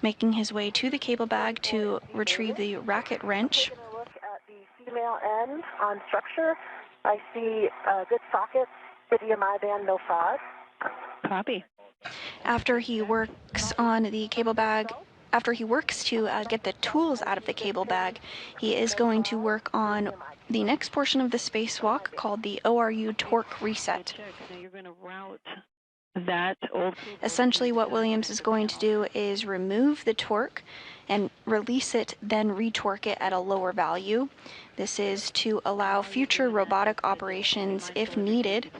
making his way to the cable bag to retrieve the racket wrench. I'm going to look at the female end on structure. I see good sockets, Pythium band, no fog. Copy. After he works on the cable bag, after he works to get the tools out of the cable bag, he is going to work on the next portion of the spacewalk called the ORU torque reset. Now you're going to route that old. Essentially, what Williams is going to do is remove the torque and release it, then retorque it at a lower value. This is to allow future robotic operations if needed.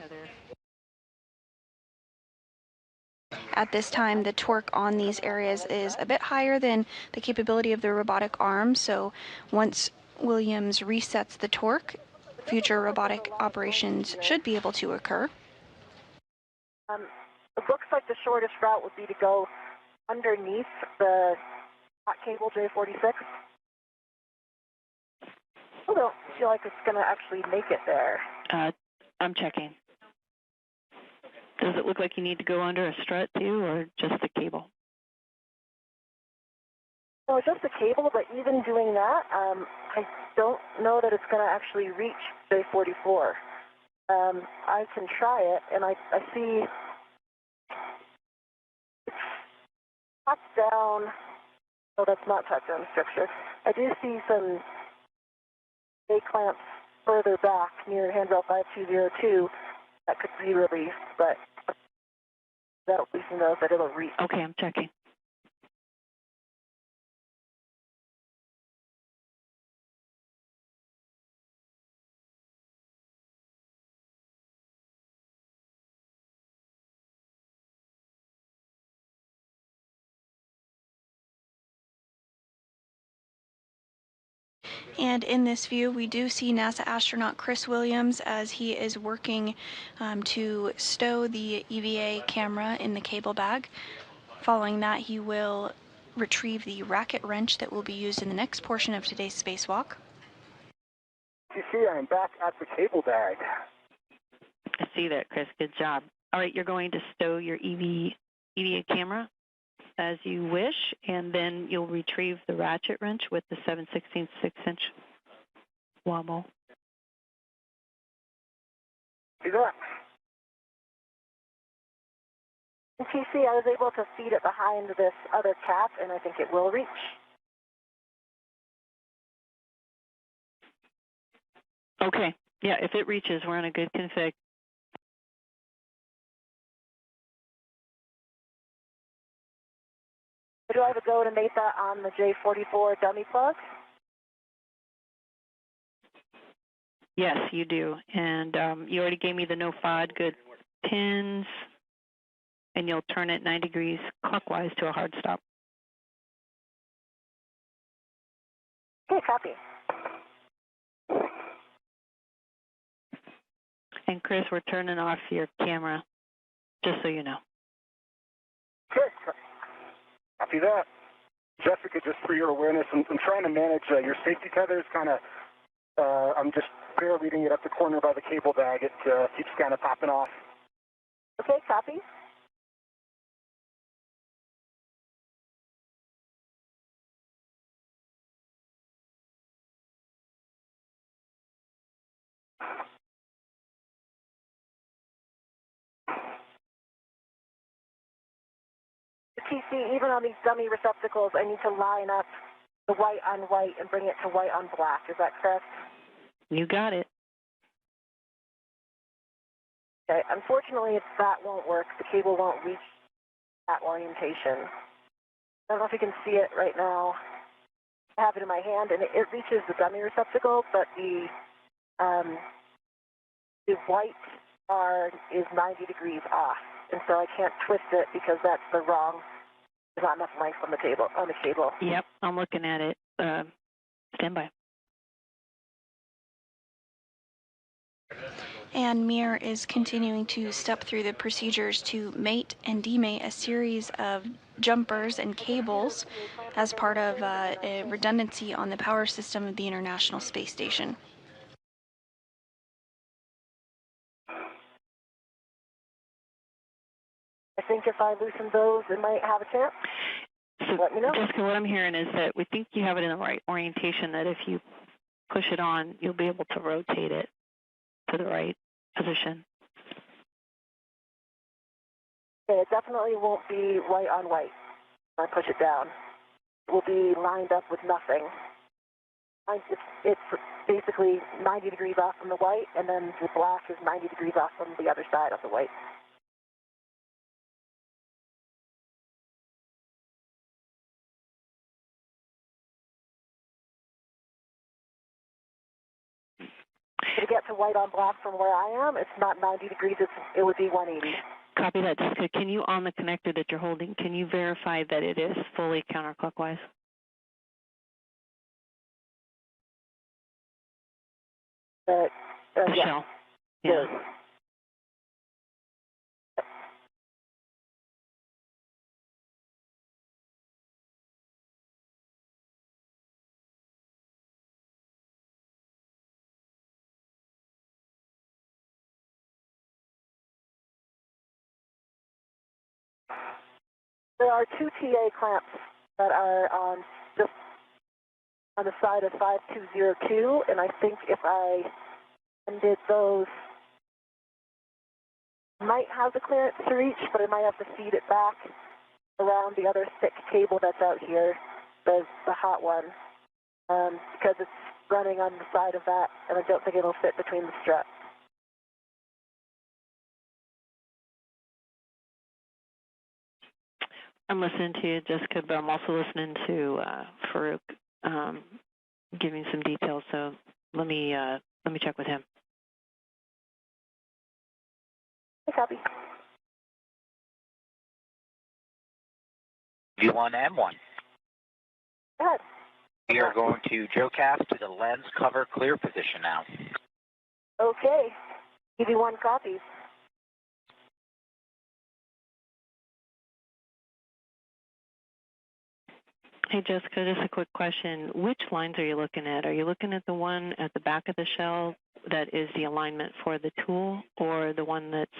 At this time, the torque on these areas is a bit higher than the capability of the robotic arm, so once Williams resets the torque, future robotic operations should be able to occur. It looks like the shortest route would be to go underneath the hot cable J46. I don't feel like it's going to actually make it there. I'm checking. Does it look like you need to go under a strut too, or just the cable? No, just the cable, but even doing that, I don't know that it's going to actually reach J44. I can try it, and I see it's top-down. Oh, that's not top-down structure. I do see some A-clamps further back near handrail 5202 that could be released, but that at least knows that it'll reach. Okay, I'm checking. And in this view, we do see NASA astronaut Chris Williams as he is working to stow the EVA camera in the cable bag. Following that, he will retrieve the racket wrench that will be used in the next portion of today's spacewalk. You see, I'm back at the cable bag. I see that, Chris. Good job. All right, you're going to stow your EVA camera? as you wish, and then you'll retrieve the ratchet wrench with the 7/16 6-inch wobble. Do that. In TC, I was able to feed it behind this other cap, and I think it will reach. Okay. Yeah, if it reaches, we're in a good config. Do I have a go to mate that on the J44 dummy plug? Yes, you do. And you already gave me the no FOD good pins, and you'll turn it 9 degrees clockwise to a hard stop. Okay, copy. And Chris, we're turning off your camera, just so you know. Good. Copy that. Jessica, just for your awareness, I'm trying to manage your safety tethers. Kind of, I'm just barely leading it up the corner by the cable bag. It keeps kind of popping off. Okay, copy. TC, even on these dummy receptacles, I need to line up the white on white and bring it to white on black. Is that correct? You got it. Okay. Unfortunately, if that won't work, the cable won't reach that orientation. I don't know if you can see it right now. I have it in my hand, and it reaches the dummy receptacle, but the white bar is 90 degrees off, and so I can't twist it because that's the wrong. There's not enough length on the table on the cable. Yep, I'm looking at it. Stand by. And Meir is continuing to step through the procedures to mate and demate a series of jumpers and cables as part of a redundancy on the power system of the International Space Station. I think if I loosen those, it might have a chance. So, let me know. Jessica, what I'm hearing is that we think you have it in the right orientation, that if you push it on, you'll be able to rotate it to the right position. Okay, it definitely won't be white on white when I push it down. It will be lined up with nothing. It's basically 90 degrees off from the white, and then the black is 90 degrees off from the other side of the white. To get to white on black from where I am, it's not 90 degrees, it would be 180. Copy that, Jessica. Can you, on the connector that you're holding, can you verify that it is fully counterclockwise? The yeah. shell. Yeah. There are two TA clamps that are on the side of 5202, and I think if I undid those, might have the clearance to reach, but I might have to feed it back around the other thick cable that's out here, the hot one, because it's running on the side of that, and I don't think it'll fit between the struts. I'm listening to you, Jessica, but I'm also listening to Farouk giving some details. So let me check with him. Copy. V1 M1. Go ahead. We are going to geocast to the lens cover clear position now. Okay. EV1 copies. Hey, Jessica, just a quick question. Which lines are you looking at? Are you looking at the one at the back of the shell that is the alignment for the tool, or the one that's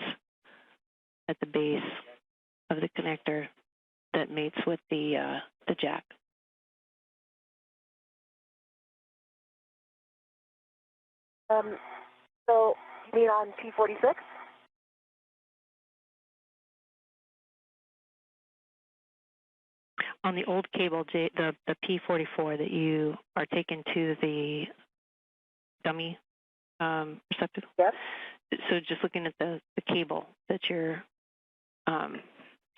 at the base of the connector? that mates with the jack. So you mean on P46? On the old cable, the P44 that you are taking to the dummy receptacle? Yes. So just looking at the cable that you're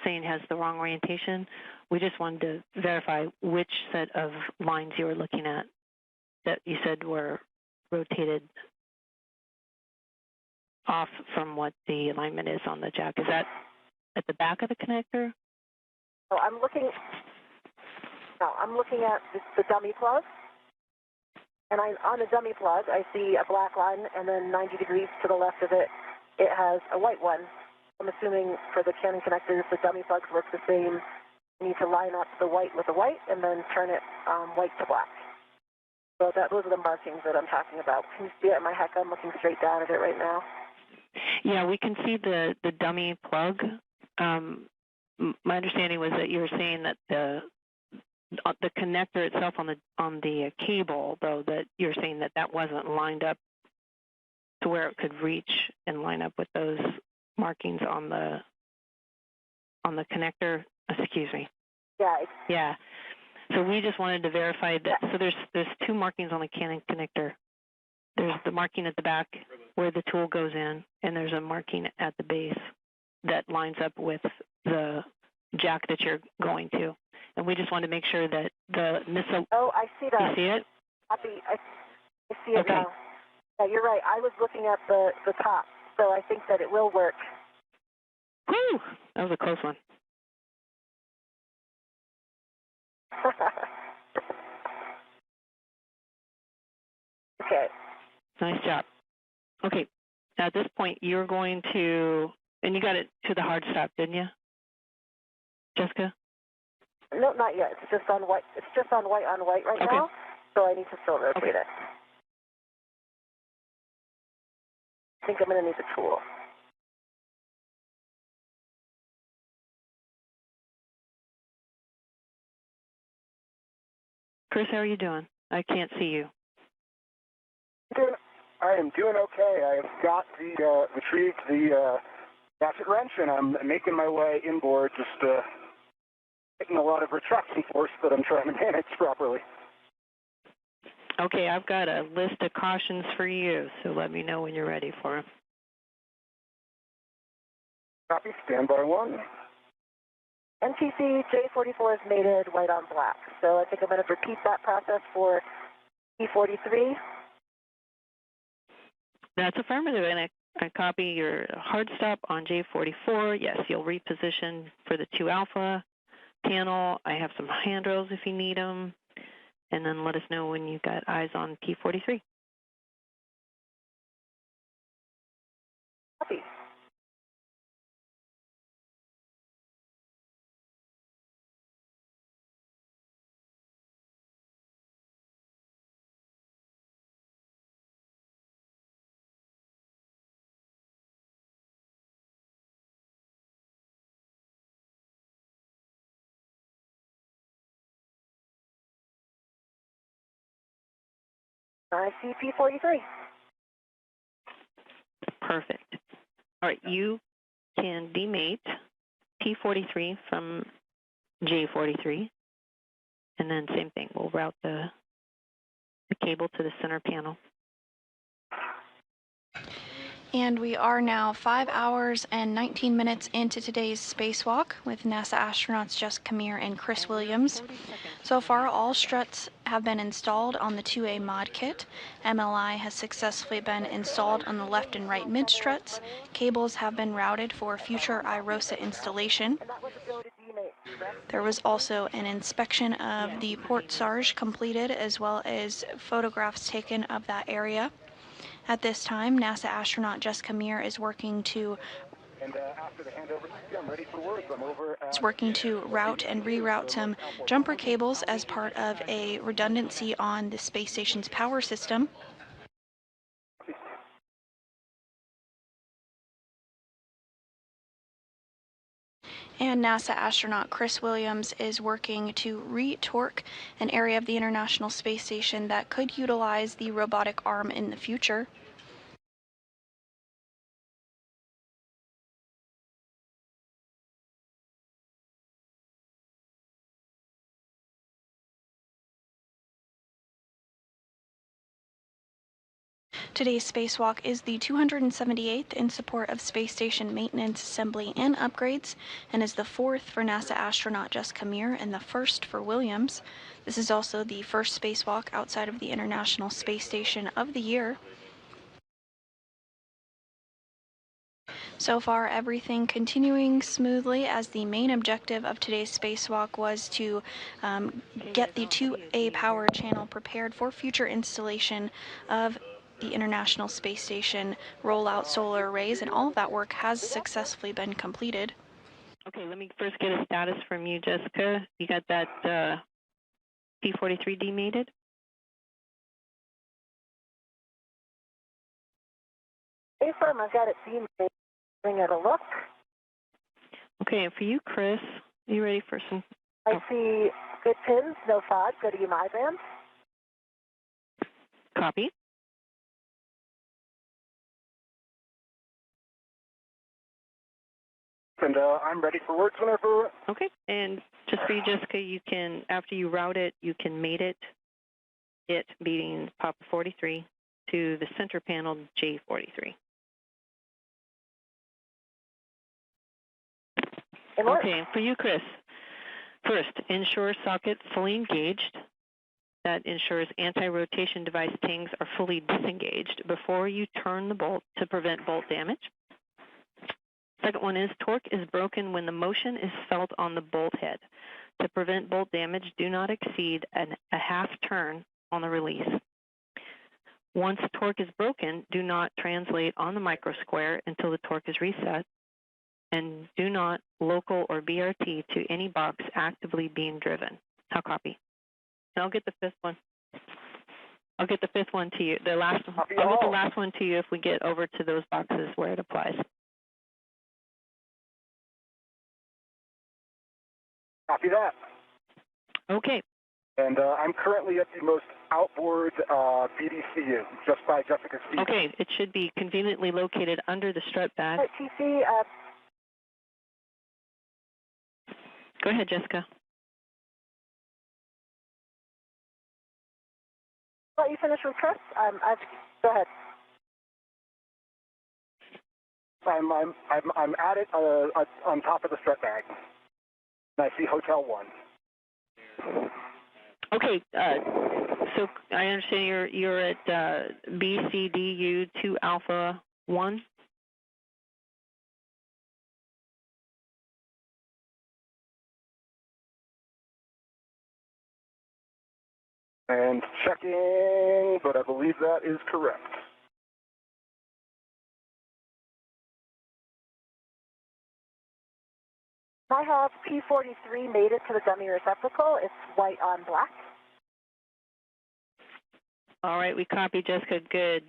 saying has the wrong orientation, we just wanted to verify which set of lines you were looking at that you said were rotated off from what the alignment is on the jack. Is that at the back of the connector? Oh, I'm looking at the dummy plug, and on the dummy plug, I see a black line, and then 90 degrees to the left of it, it has a white one. I'm assuming for the Canon connectors, the dummy plugs work the same. You need to line up the white with the white, and then turn it white to black. So those are the markings that I'm talking about. Can you see it in my heck? I'm looking straight down at it right now. Yeah, we can see the dummy plug. My understanding was that you were saying that the connector itself on the cable, though, that you're saying that wasn't lined up to where it could reach and line up with those markings on the connector. Excuse me. Yeah. Yeah. So we just wanted to verify that. So there's two markings on the Canon connector. There's the marking at the back where the tool goes in, and there's a marking at the base that lines up with the jack that you're going to. And we just wanted to make sure that the missile. Oh, I see that. You see it? I see it now. Yeah, you're right. I was looking at the top, so I think that it will work. Whew! That was a close one. Okay. Nice job. Okay. At this point, you're going to, and you got it to the hard stop, didn't you, Jessica? No, not yet. It's just on white. It's just on white right now. So I need to still rotate it. I think I'm going to need the tool. Chris, how are you doing? I can't see you. I am doing okay. I've got retrieved the ratchet wrench, and I'm making my way inboard, just taking a lot of retraction force that I'm trying to manage properly. Okay, I've got a list of cautions for you, so let me know when you're ready for them. Copy, standby one. NTC J44 is mated white on black, so I think I'm going to repeat that process for P43. That's affirmative, and I copy your hard stop on J44. Yes, you'll reposition for the 2 alpha panel. I have some handrails if you need them, and then let us know when you've got eyes on P43. Copy. I see P43. Perfect. All right, you can demate P43 from J43, and then same thing. We'll route the cable to the center panel. And we are now 5 hours and 19 minutes into today's spacewalk with NASA astronauts Jessica Meir and Chris Williams. So far, all struts have been installed on the 2A mod kit. MLI has successfully been installed on the left and right mid struts. Cables have been routed for future IROSA installation. There was also an inspection of the port SARJ completed, as well as photographs taken of that area. At this time, NASA astronaut Jessica Meir is working to route and reroute some jumper cables as part of a redundancy on the space station's power system. And NASA astronaut Chris Williams is working to re-torque an area of the International Space Station that could utilize the robotic arm in the future. Today's spacewalk is the 278th in support of space station maintenance, assembly, and upgrades, and is the 4th for NASA astronaut Jessica Meir and the 1st for Williams. This is also the first spacewalk outside of the International Space Station of the year. So far, everything continuing smoothly, as the main objective of today's spacewalk was to get the 2A power channel prepared for future installation of the International Space Station, roll out solar arrays, and all of that work has successfully been completed. Okay, let me first get a status from you, Jessica. You got that P43 demated? Hey, firm, I've got it demated. Bring it a look. Okay, and for you, Chris, are you ready for some? I see good pins, no FOD, good EMI bands. Copy. And I'm ready for words whenever. Okay, and just for you, Jessica, you can, after you route it, you can mate it being Papa 43 to the center panel J43. Okay, for you, Chris, first, ensure socket fully engaged. That ensures anti-rotation device tings are fully disengaged before you turn the bolt to prevent bolt damage. Second one is torque is broken when the motion is felt on the bolt head. To prevent bolt damage, do not exceed a half turn on the release. Once torque is broken, do not translate on the micro square until the torque is reset, and do not local or BRT to any box actively being driven. How copy? And I'll get the fifth one. I'll get the fifth one to you. The last one. I'll get the last one to you if we get over to those boxes where it applies. Copy that. Okay. And I'm currently at the most outboard DDCU, just by Jessica's feet. Okay, it should be conveniently located under the strut bag. TC, Go ahead, Jessica. let you finish with Chris. Go ahead. I'm at it on top of the strut bag. And I see Hotel 1. Okay, so I understand you're at BCDU 2 Alpha 1. And checking, but I believe that is correct. I have P43 made it to the dummy receptacle. It's white on black. All right, we copy, Jessica. Good,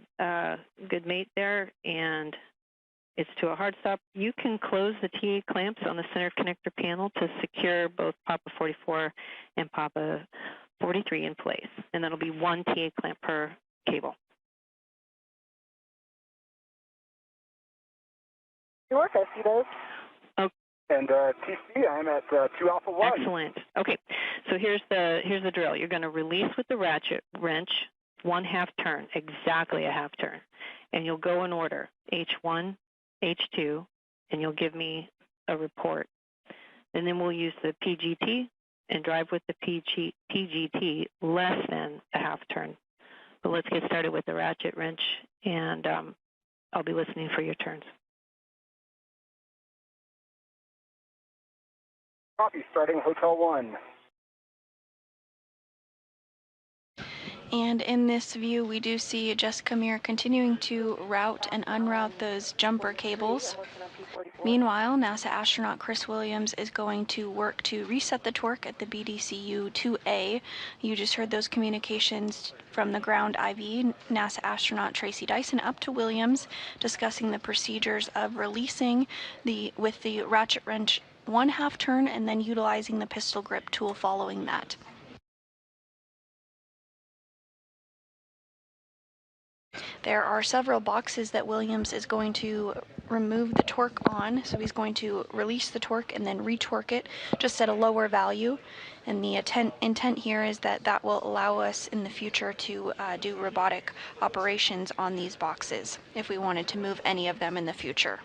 good mate there, and it's to a hard stop. You can close the TA clamps on the center connector panel to secure both Papa 44 and Papa 43 in place, and that'll be one TA clamp per cable. Good work, I see those. And TC, I'm at 2 Alpha 1. Excellent. Okay, so here's the drill. You're going to release with the ratchet wrench 1/2 turn, exactly a half turn, and you'll go in order H1, H2, and you'll give me a report. And then we'll use the PGT and drive with the PGT less than a half turn. But let's get started with the ratchet wrench, and I'll be listening for your turns. Copy, starting Hotel 1. And in this view, we do see Jessica Meir continuing to route and unroute those jumper cables. Meanwhile, NASA astronaut Chris Williams is going to work to reset the torque at the BDCU 2A. You just heard those communications from the ground IV, NASA astronaut Tracy Dyson up to Williams, discussing the procedures of releasing with the ratchet wrench one half turn and then utilizing the pistol grip tool following that. There are several boxes that Williams is going to remove the torque on, so he's going to release the torque and then retorque it just at a lower value. And the intent here is that that will allow us in the future to do robotic operations on these boxes if we wanted to move any of them in the future.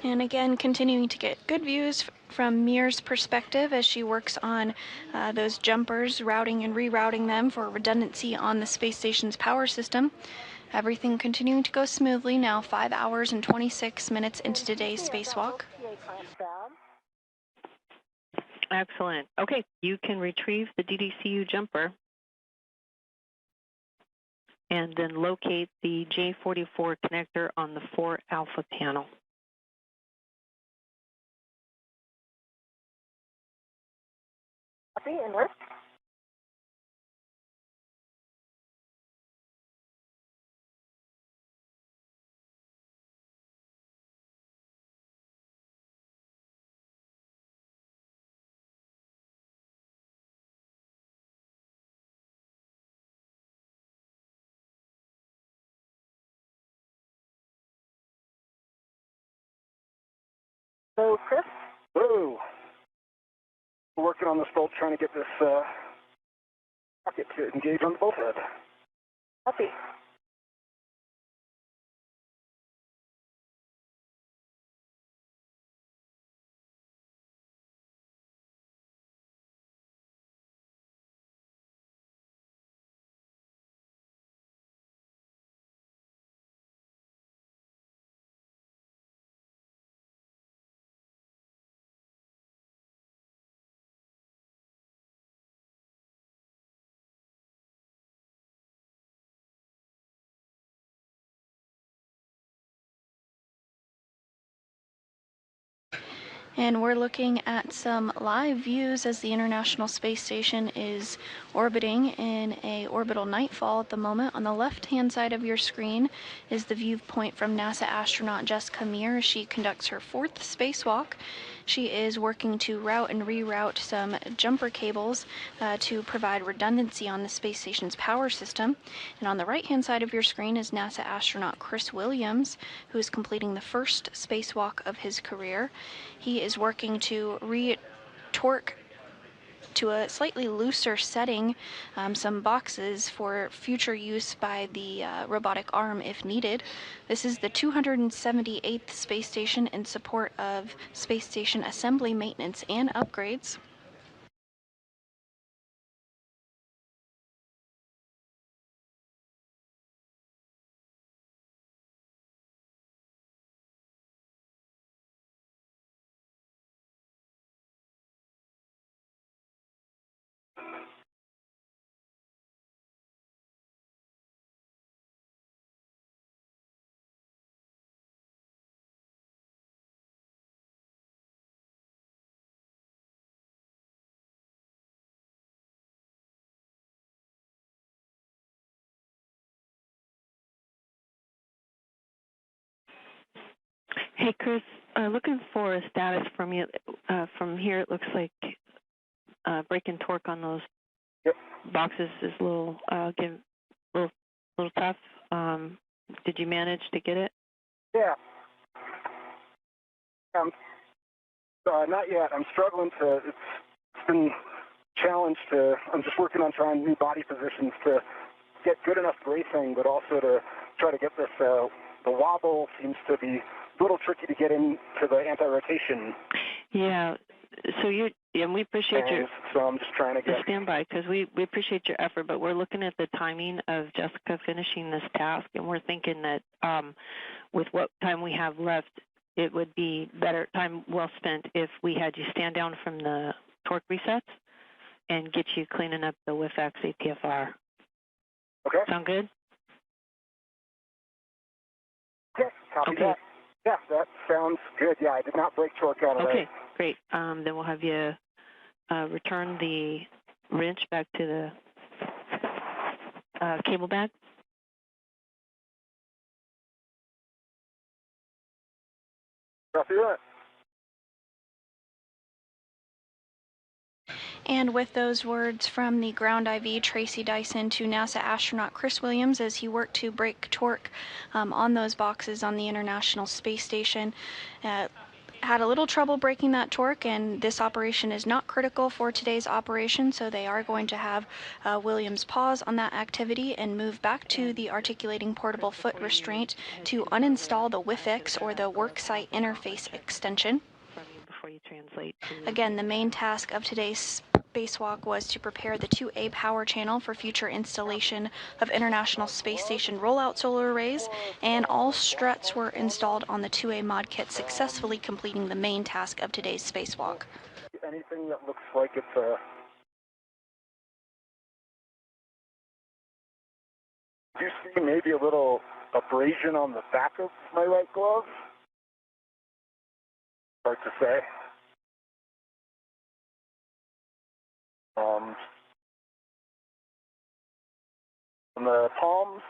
And again, continuing to get good views from Meir's perspective as she works on those jumpers, routing and rerouting them for redundancy on the space station's power system. Everything continuing to go smoothly now, 5 hours and 26 minutes into today's spacewalk. Excellent. Okay, you can retrieve the DDCU jumper and then locate the J44 connector on the 4 alpha panel. Copy and work. So, Chris? Whoa. We're working on this bolt, trying to get this rocket to engage on the bolt head. Copy. And we're looking at some live views as the International Space Station is orbiting in a orbital nightfall at the moment. On the left-hand side of your screen is the viewpoint from NASA astronaut Jessica Meir as she conducts her 4th spacewalk. She is working to route and reroute some jumper cables to provide redundancy on the space station's power system. And on the right-hand side of your screen is NASA astronaut Chris Williams, who is completing the 1st spacewalk of his career. He is working to re-torque to a slightly looser setting some boxes for future use by the robotic arm if needed. This is the 278th space station in support of space station assembly, maintenance, and upgrades. Hey, Chris, looking for a status from you. From here, it looks like break and torque on those boxes is a little tough. Did you manage to get it? Yeah. Not yet. I'm struggling to. It's been challenged to. I'm just working on trying new body positions to get good enough bracing, but also to try to get this. The wobble seems to be a little tricky to get into the anti-rotation. Yeah. So and we appreciate your. So I'm just trying to get. Stand by, because we appreciate your effort, but we're looking at the timing of Jessica finishing this task, and we're thinking that with what time we have left, it would be better time well spent if we had you stand down from the torque resets and get you cleaning up the WIFX APFR. Okay. Sound good? Okay, copy that. Yeah, that sounds good. Yeah, I did not break torque on it. Okay, great. Then we'll have you return the wrench back to the cable bag. Copy that. And with those words from the ground IV Tracy Dyson to NASA astronaut Chris Williams as he worked to break torque on those boxes on the International Space Station, had a little trouble breaking that torque, and this operation is not critical for today's operation, so they are going to have Williams pause on that activity and move back to the articulating portable foot restraint to uninstall the WIFX or the worksite interface extension. Before you translate. Again, the main task of today's spacewalk was to prepare the 2A power channel for future installation of International Space Station rollout solar arrays, and all struts were installed on the 2A mod kit, successfully completing the main task of today's spacewalk. Anything that looks like it's a... Do you see maybe a little abrasion on the back of my right glove? Hard to say. On the palms,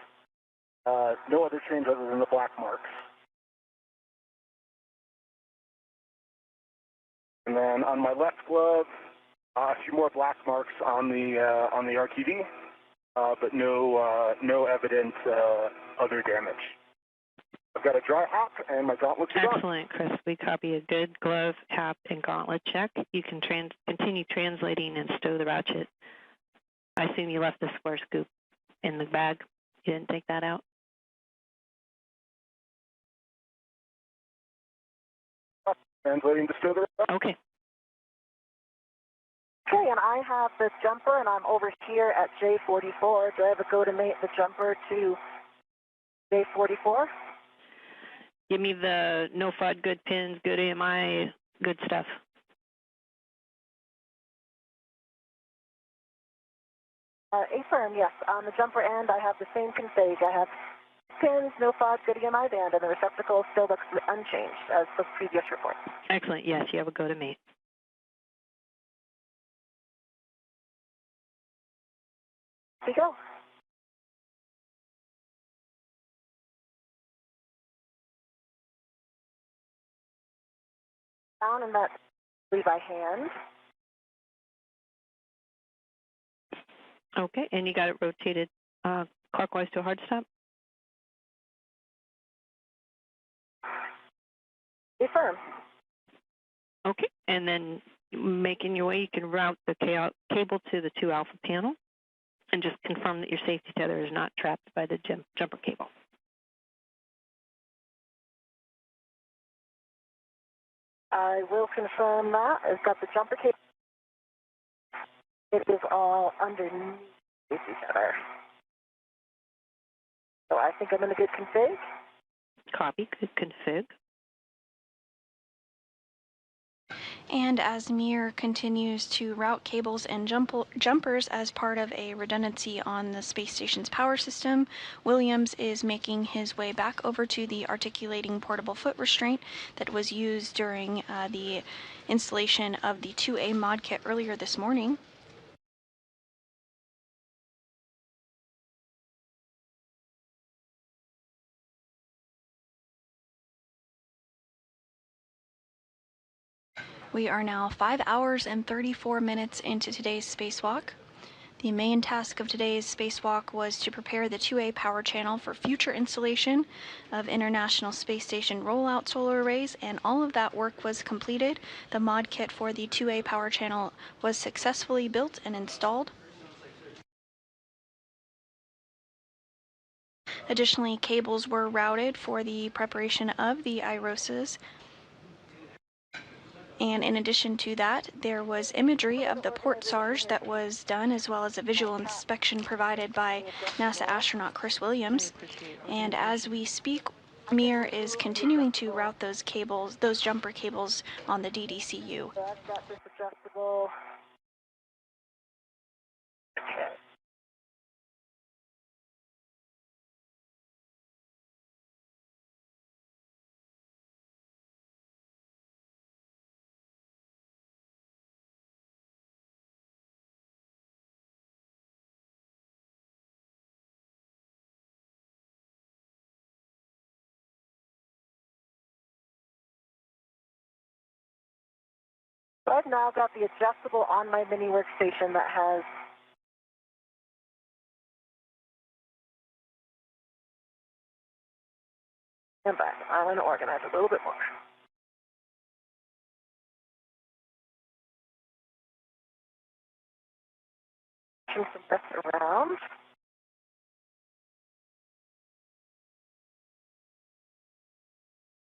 no other change other than the black marks. And then on my left glove, a few more black marks on the RTD, but no evident other damage. I've got a dry hop, and my gauntlets are done. Excellent, Chris. We copy a good glove, hop, and gauntlet check. You can continue translating and stow the ratchet. I assume you left the square scoop in the bag. You didn't take that out? Translating to stow the ratchet. Okay. Okay, and I have the jumper, and I'm over here at J44. Do I have a go to mate the jumper to J44? Give me the no FUD, good pins, good AMI, good stuff. Affirm, yes. On the jumper end, I have the same config. I have pins, no FUD, good EMI band, and the receptacle still looks unchanged as the previous report. Excellent. Yes, you have a go to mate. Here we go. Down, and that's by hand. Okay, and you got it rotated clockwise to a hard stop? Affirm. Okay, and then making your way, you can route the cable to the 2 alpha panel and just confirm that your safety tether is not trapped by the jumper cable. I will confirm that. I've got the jumper cable. It is all underneath each other. So I think I'm in a good config. Copy, good config. And as Meir continues to route cables and jumpers as part of a redundancy on the space station's power system, Williams is making his way back over to the articulating portable foot restraint that was used during the installation of the 2A mod kit earlier this morning. We are now 5 hours and 34 minutes into today's spacewalk. The main task of today's spacewalk was to prepare the 2A power channel for future installation of International Space Station rollout solar arrays, and all of that work was completed. The mod kit for the 2A power channel was successfully built and installed. Additionally, cables were routed for the preparation of the IROSAs. And in addition to that, there was imagery of the port SARJ that was done, as well as a visual inspection provided by NASA astronaut Chris Williams. And as we speak, Meir is continuing to route those cables, those jumper cables on the DDCU. So I've got this adjustable So I've now got the adjustable on my mini workstation that has and back. I'm going to organize a little bit more. Move some bits around.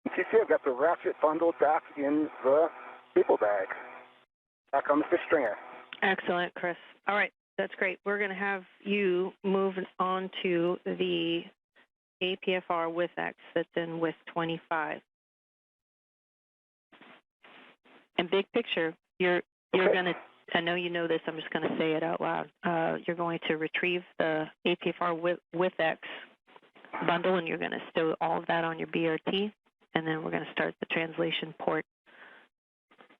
You see, I've got the ratchet bundled back in the cable bag. Back on the fish stringer. Excellent, Chris. All right, that's great. We're going to have you move on to the APFR with X that's in with 25. And big picture, you're going to, I know you know this, I'm just going to say it out loud. You're going to retrieve the APFR with X bundle, and you're going to stow all of that on your BRT, and then we're going to start the translation port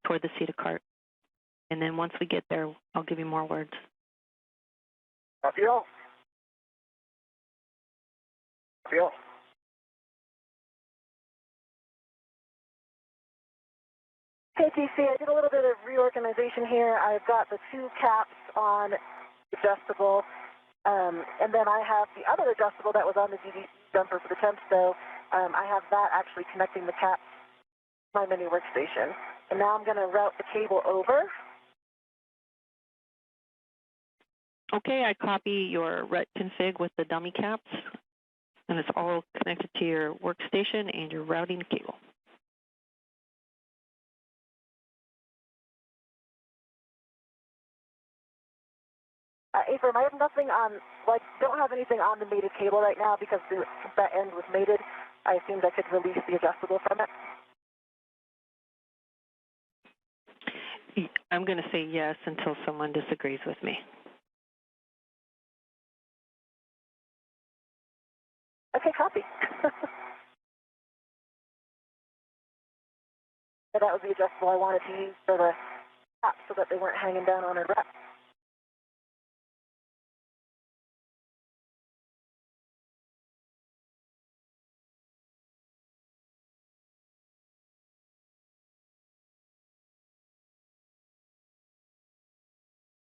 toward the seat of cart. And then once we get there, I'll give you more words. Copy all. Copy all. Hey, TC, I did a little bit of reorganization here. I've got the two caps on adjustable, and then I have the other adjustable that was on the DD jumper for the temp stow. I have that actually connecting the caps to my mini workstation. And now I'm going to route the cable over. Okay, I copy your RET config with the dummy caps, and it's all connected to your workstation, and you're routing the cable. Ephraim, I have nothing on, like, don't have anything on the mated cable right now because since that end was mated, I assumed I could release the adjustable from it. I'm going to say yes until someone disagrees with me. Okay, copy. That was the adjustable I wanted to use for the cap so that they weren't hanging down on a rack.